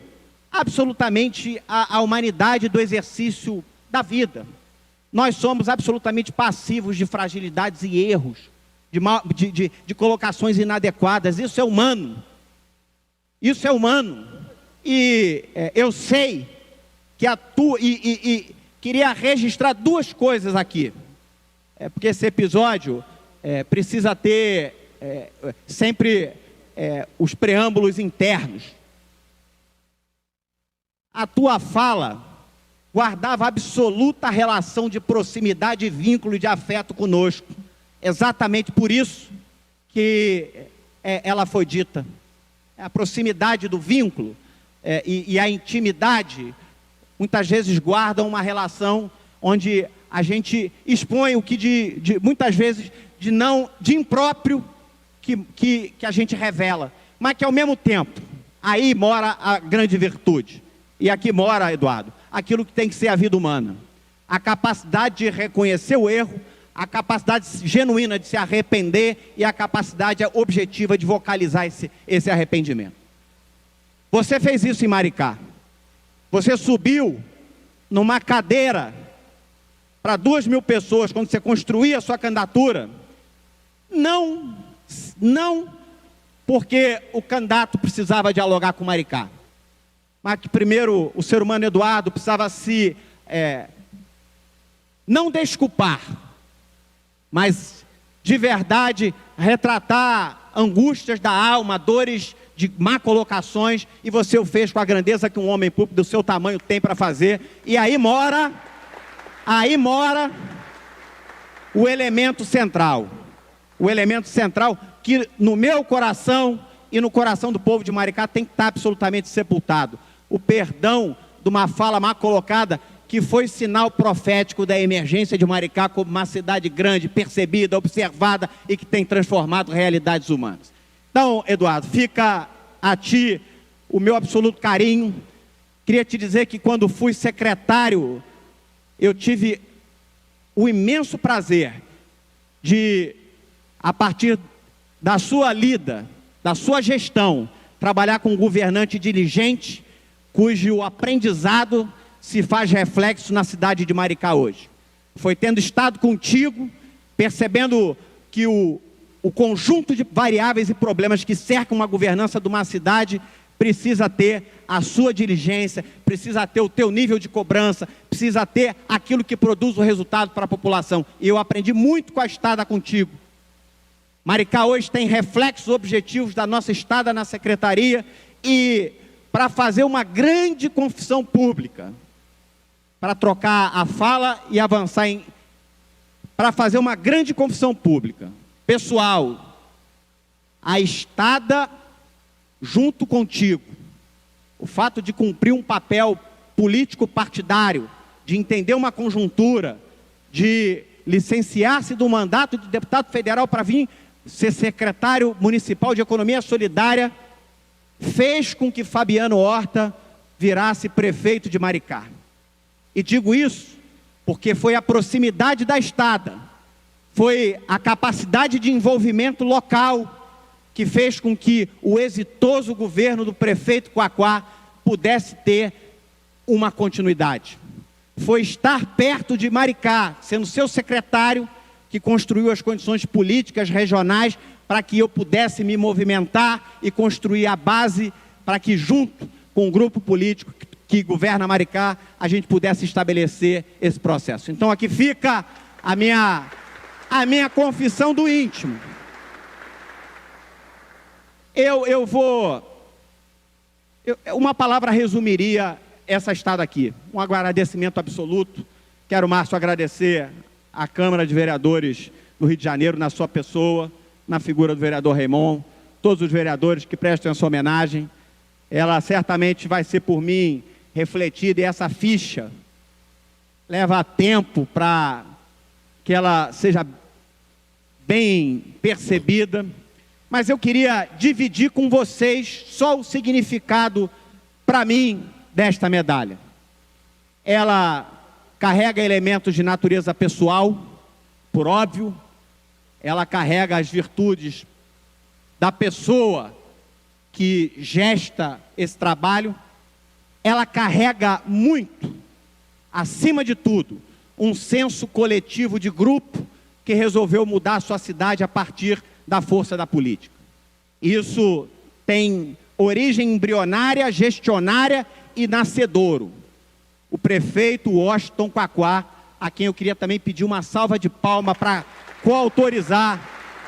L: absolutamente a humanidade do exercício da vida. Nós somos absolutamente passivos de fragilidades e erros, de colocações inadequadas. Isso é humano. Isso é humano. E eu sei que queria registrar duas coisas aqui. Porque esse episódio precisa ter sempre os preâmbulos internos. A tua fala guardava absoluta relação de proximidade, vínculo e de afeto conosco. Exatamente por isso que ela foi dita. A proximidade do vínculo e a intimidade muitas vezes guardam uma relação onde a gente expõe o que muitas vezes de impróprio que a gente revela, mas que ao mesmo tempo aí mora a grande virtude. E aqui mora, Eduardo, aquilo que tem que ser a vida humana. A capacidade de reconhecer o erro, a capacidade genuína de se arrepender e a capacidade objetiva de vocalizar esse arrependimento. Você fez isso em Maricá. Você subiu numa cadeira para 2.000 pessoas quando você construía a sua candidatura. Não porque o candidato precisava dialogar com Maricá, mas que primeiro o ser humano Eduardo precisava se não desculpar, mas de verdade retratar angústias da alma, dores de má colocações, e você o fez com a grandeza que um homem público do seu tamanho tem para fazer. E aí mora o elemento central. O elemento central que no meu coração e no coração do povo de Maricá tem que estar absolutamente sepultado. O perdão de uma fala mal colocada que foi sinal profético da emergência de Maricá como uma cidade grande, percebida, observada e que tem transformado realidades humanas. Então, Eduardo, fica a ti o meu absoluto carinho. Queria te dizer que quando fui secretário, eu tive o imenso prazer de, a partir da sua lida, da sua gestão, trabalhar com um governante diligente, cujo aprendizado se faz reflexo na cidade de Maricá hoje. Foi tendo estado contigo, percebendo que o conjunto de variáveis e problemas que cercam uma governança de uma cidade precisa ter a sua diligência, precisa ter o teu nível de cobrança, precisa ter aquilo que produz o resultado para a população. E eu aprendi muito com a estada contigo. Maricá hoje tem reflexos objetivos da nossa estada na secretaria, e para fazer uma grande confissão pública, para trocar a fala e avançar para fazer uma grande confissão pública. Pessoal, a estada junto contigo, o fato de cumprir um papel político partidário, de entender uma conjuntura, de licenciar-se do mandato de deputado federal para vir ser secretário municipal de Economia Solidária, fez com que Fabiano Horta virasse prefeito de Maricá. E digo isso porque foi a proximidade da estada, foi a capacidade de envolvimento local que fez com que o exitoso governo do prefeito Quaquá pudesse ter uma continuidade. Foi estar perto de Maricá, sendo seu secretário, que construiu as condições políticas regionais para que eu pudesse me movimentar e construir a base para que, junto com o grupo político que governa Maricá, a gente pudesse estabelecer esse processo. Então aqui fica a minha confissão do íntimo. Eu vou Uma palavra resumiria essa estada aqui. Um agradecimento absoluto. Quero, Márcio, agradecer à Câmara de Vereadores do Rio de Janeiro, na sua pessoa, na figura do vereador Raimon, todos os vereadores que prestam essa homenagem. Ela certamente vai ser por mim refletida, e essa ficha leva tempo para que ela seja bem percebida, mas eu queria dividir com vocês só o significado, para mim, desta medalha. Ela carrega elementos de natureza pessoal, por óbvio, ela carrega as virtudes da pessoa que gesta esse trabalho, ela carrega muito, acima de tudo, um senso coletivo de grupo que resolveu mudar a sua cidade a partir da força da política. Isso tem origem embrionária, gestionária e nascedouro. O prefeito Washington Quaquá, a quem eu queria também pedir uma salva de palmas para coautorizar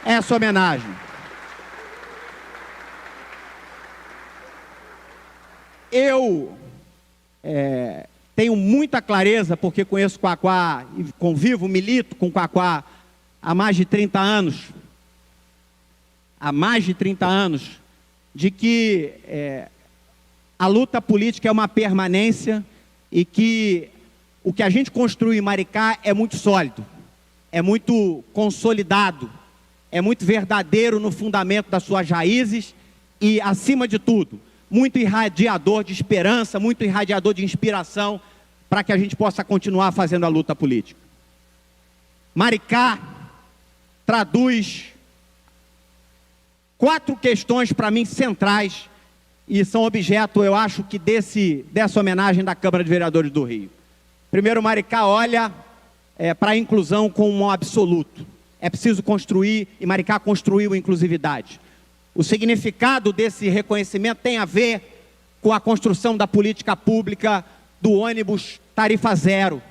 L: essa homenagem. Eu tenho muita clareza, porque conheço Quaquá e convivo, milito com Quaquá há mais de 30 anos. Há mais de 30 anos, de que a luta política é uma permanência e que o que a gente construiu em Maricá é muito sólido, é muito consolidado, é muito verdadeiro no fundamento das suas raízes e, acima de tudo, muito irradiador de esperança, muito irradiador de inspiração para que a gente possa continuar fazendo a luta política. Maricá traduz 4 questões para mim centrais e são objeto, eu acho, que dessa homenagem da Câmara de Vereadores do Rio. Primeiro, Maricá olha para a inclusão como um absoluto. É preciso construir, e Maricá construiu inclusividade. O significado desse reconhecimento tem a ver com a construção da política pública do ônibus tarifa zero,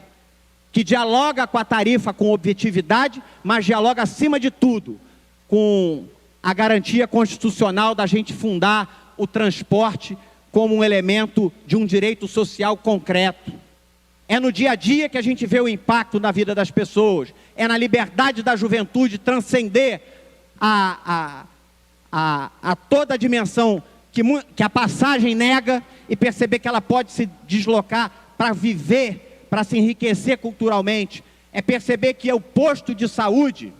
L: que dialoga com a tarifa com objetividade, mas dialoga, acima de tudo, com a garantia constitucional da gente fundar o transporte como um elemento de um direito social concreto. É no dia a dia que a gente vê o impacto na vida das pessoas, é na liberdade da juventude transcender a toda a dimensão que a passagem nega e perceber que ela pode se deslocar para viver, para se enriquecer culturalmente. É perceber que o posto de saúde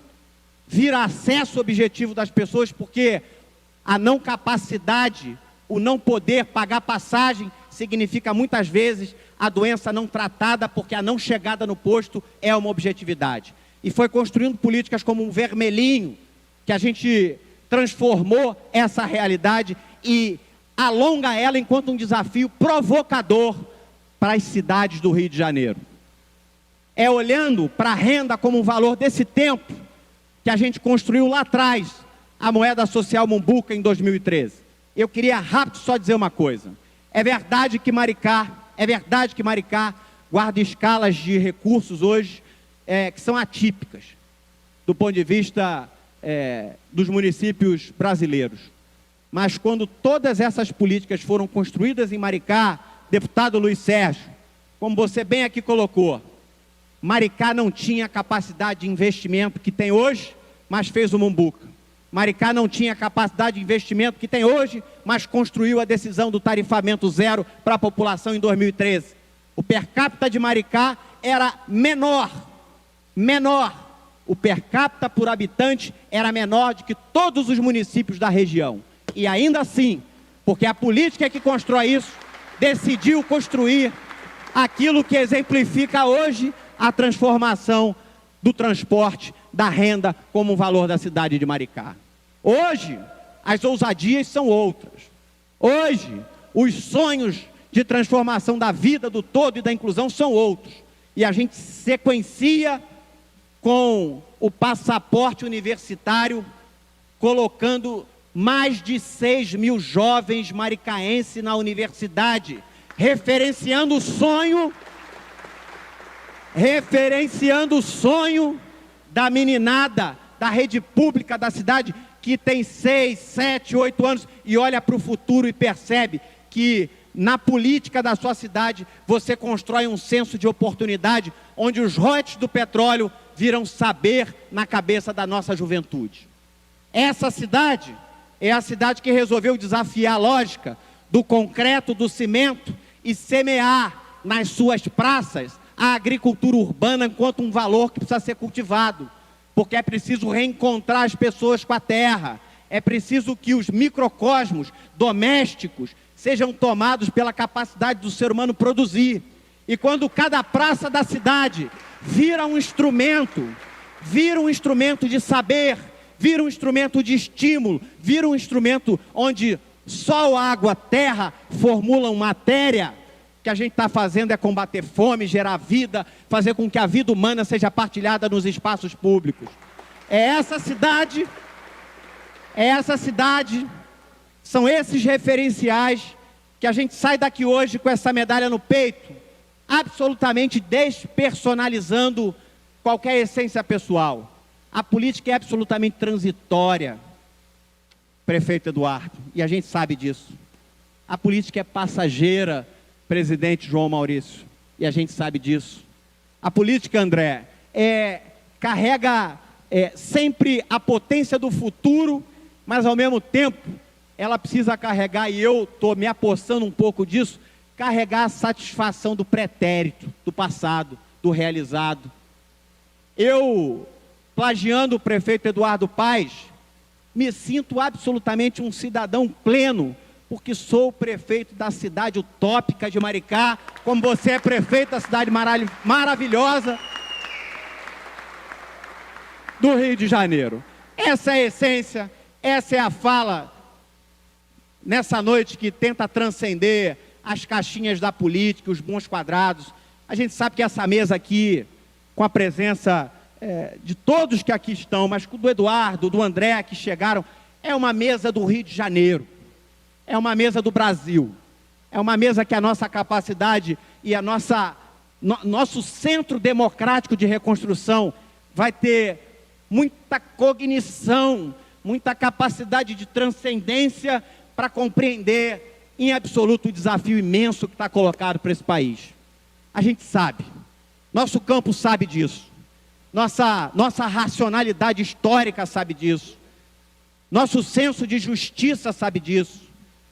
L: vira acesso objetivo das pessoas, porque a não capacidade, o não poder pagar passagem, significa muitas vezes a doença não tratada, porque a não chegada no posto é uma objetividade. E foi construindo políticas como um vermelhinho, que a gente transformou essa realidade e alonga ela enquanto um desafio provocador para as cidades do Rio de Janeiro. É olhando para a renda como um valor desse tempo que a gente construiu lá atrás a moeda social Mumbuca em 2013. Eu queria rápido só dizer uma coisa. É verdade que Maricá guarda escalas de recursos hoje que são atípicas do ponto de vista dos municípios brasileiros. Mas quando todas essas políticas foram construídas em Maricá, deputado Luiz Sérgio, como você bem aqui colocou, Maricá não tinha a capacidade de investimento que tem hoje, mas fez o Mumbuca. Maricá não tinha a capacidade de investimento que tem hoje, mas construiu a decisão do tarifamento zero para a população em 2013. O per capita de Maricá era menor. O per capita por habitante era menor do que todos os municípios da região. E ainda assim, porque a política que constrói isso, decidiu construir aquilo que exemplifica hoje a transformação do transporte, da renda, como um valor da cidade de Maricá. Hoje, as ousadias são outras. Hoje, os sonhos de transformação da vida do todo e da inclusão são outros. E a gente sequencia com o passaporte universitário, colocando mais de 6 mil jovens maricaenses na universidade, referenciando o sonho da meninada da rede pública da cidade, que tem 6, 7, 8 anos e olha para o futuro e percebe que na política da sua cidade você constrói um senso de oportunidade, onde os royalties do petróleo viram saber na cabeça da nossa juventude. Essa cidade é a cidade que resolveu desafiar a lógica do concreto, do cimento e semear nas suas praças a agricultura urbana enquanto um valor que precisa ser cultivado, porque é preciso reencontrar as pessoas com a terra, é preciso que os microcosmos domésticos sejam tomados pela capacidade do ser humano produzir. E quando cada praça da cidade vira um instrumento de saber, vira um instrumento de estímulo, vira um instrumento onde sol, água, terra formulam matéria, o que a gente está fazendo é combater fome, gerar vida, fazer com que a vida humana seja partilhada nos espaços públicos. É essa cidade, são esses referenciais que a gente sai daqui hoje com essa medalha no peito, absolutamente despersonalizando qualquer essência pessoal. A política é absolutamente transitória, prefeito Eduardo, e a gente sabe disso. A política é passageira, presidente João Maurício, e a gente sabe disso. A política, André, carrega sempre a potência do futuro, mas ao mesmo tempo ela precisa carregar, e eu estou me apossando um pouco disso, carregar a satisfação do pretérito, do passado, do realizado. Eu, plagiando o prefeito Eduardo Paes, me sinto absolutamente um cidadão pleno, porque sou prefeito da cidade utópica de Maricá, como você é prefeito da cidade maravilhosa do Rio de Janeiro. Essa é a essência, essa é a fala nessa noite que tenta transcender as caixinhas da política, os bons quadrados. A gente sabe que essa mesa aqui, com a presença de todos que aqui estão, mas do Eduardo, do André, que chegaram, é uma mesa do Rio de Janeiro, é uma mesa do Brasil, é uma mesa que a nossa capacidade e nosso centro democrático de reconstrução vai ter muita cognição, muita capacidade de transcendência para compreender em absoluto o desafio imenso que está colocado para esse país. A gente sabe, nosso campo sabe disso, nossa racionalidade histórica sabe disso, nosso senso de justiça sabe disso,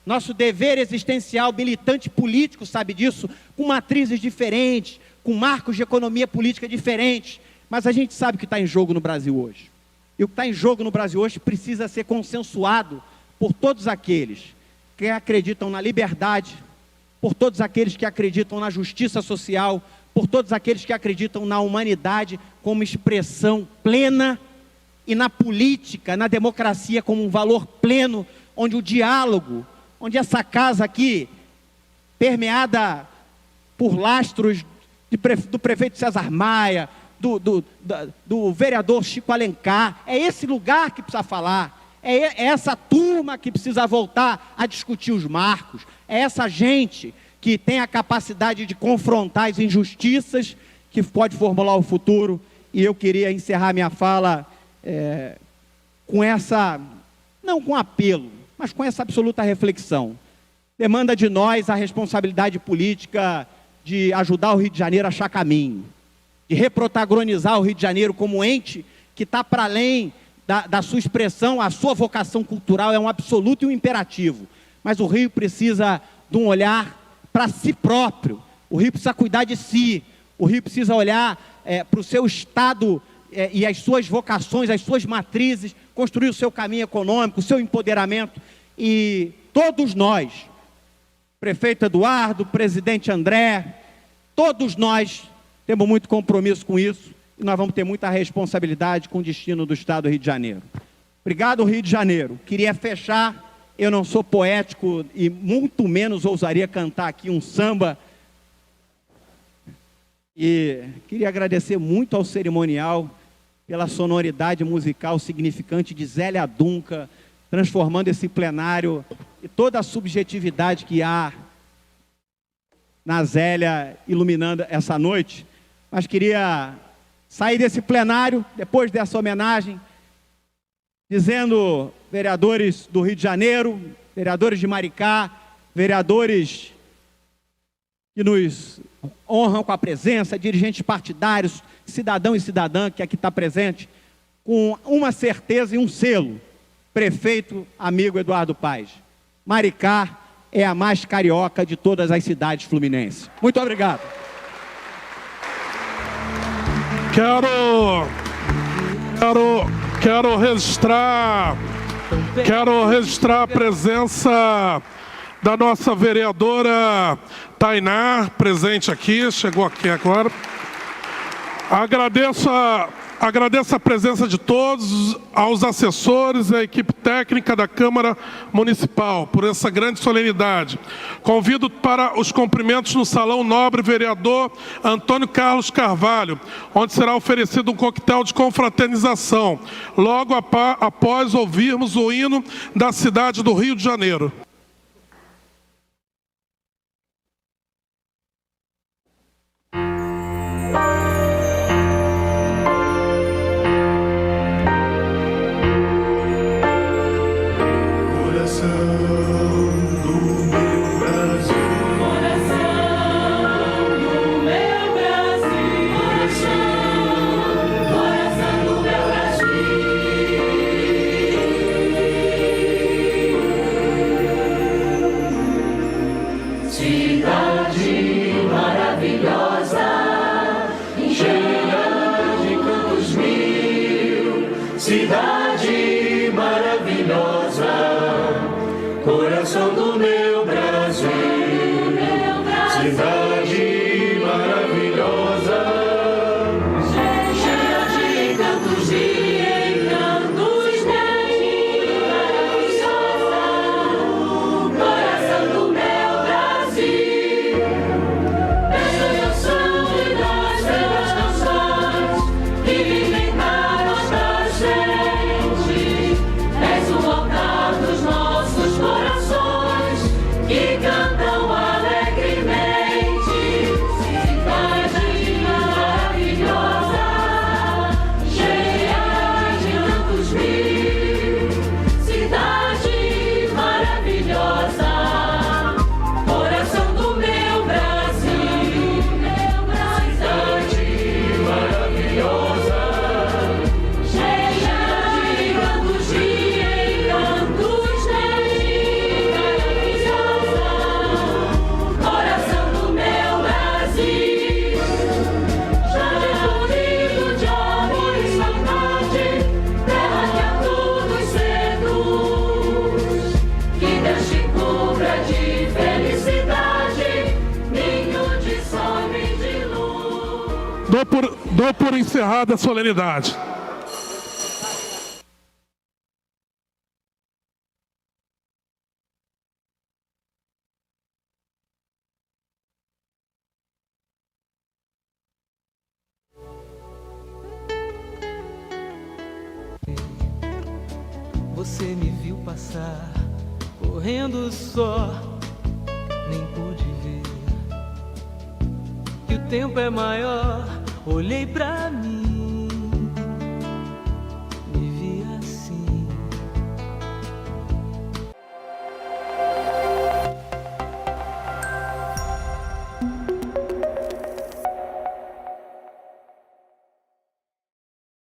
L: nosso dever existencial militante político sabe disso, com matrizes diferentes, com marcos de economia política diferentes, mas a gente sabe o que está em jogo no Brasil hoje. E o que está em jogo no Brasil hoje precisa ser consensuado por todos aqueles que acreditam na liberdade, por todos aqueles que acreditam na justiça social, por todos aqueles que acreditam na humanidade como expressão plena e na política, na democracia como um valor pleno, onde o diálogo, onde essa casa aqui, permeada por lastros do prefeito César Maia, do vereador Chico Alencar, é esse lugar que precisa falar, é essa turma que precisa voltar a discutir os marcos, é essa gente que tem a capacidade de confrontar as injustiças, que pode formular o futuro. E eu queria encerrar minha fala com essa, não com apelo, mas com essa absoluta reflexão. Demanda de nós a responsabilidade política de ajudar o Rio de Janeiro a achar caminho, de reprotagonizar o Rio de Janeiro como ente que está para além da sua expressão, a sua vocação cultural é um absoluto e um imperativo. Mas o Rio precisa de um olhar para si próprio, o Rio precisa cuidar de si, o Rio precisa olhar para o seu estado e as suas vocações, as suas matrizes, construir o seu caminho econômico, o seu empoderamento. E todos nós, prefeito Eduardo, presidente André, todos nós temos muito compromisso com isso e nós vamos ter muita responsabilidade com o destino do Estado do Rio de Janeiro. Obrigado, Rio de Janeiro. Queria fechar, eu não sou poético e muito menos ousaria cantar aqui um samba. E queria agradecer muito ao cerimonial pela sonoridade musical significante de Zélia Dunca, transformando esse plenário e toda a subjetividade que há na Zélia iluminando essa noite. Mas queria sair desse plenário, depois dessa homenagem, dizendo, vereadores do Rio de Janeiro, vereadores de Maricá, vereadores que nos honram com a presença, dirigentes partidários, cidadão e cidadã que aqui está presente, com uma certeza e um selo: prefeito amigo Eduardo Paes. Maricá é a mais carioca de todas as cidades fluminenses. Muito obrigado.
A: Quero registrar a presença da nossa vereadora Tainá, presente aqui, chegou aqui agora. Agradeço a presença de todos, aos assessores e à equipe técnica da Câmara Municipal por essa grande solenidade. Convido para os cumprimentos no Salão Nobre Vereador Antônio Carlos Carvalho, onde será oferecido um coquetel de confraternização, logo após ouvirmos o hino da cidade do Rio de Janeiro.
K: Cidade maravilhosa, coração do meu Brasil. Cidade maravilhosa, cheia de cantos e encantos, maravilhosa, coração do meu Brasil. Essa canção e das belas canções que vivem na nossa gente, és o altar dos nossos corações que cantam alegremente. Cidade maravilhosa, cheia de cantos mil. Cidade maravilhosa, coração do meu Brasil. Cidade maravilhosa, cheia de cantos e encantos, maravilhosa, coração do meu Brasil. Já florido de amor e saudade, terra que a todos seduz. Que Deus te cubra de felicidade, ninho de sol e de luz.
A: Dou por encerrada a solenidade.
K: Você me viu passar, correndo só, nem pude ver que o tempo é maior. Olhei pra mim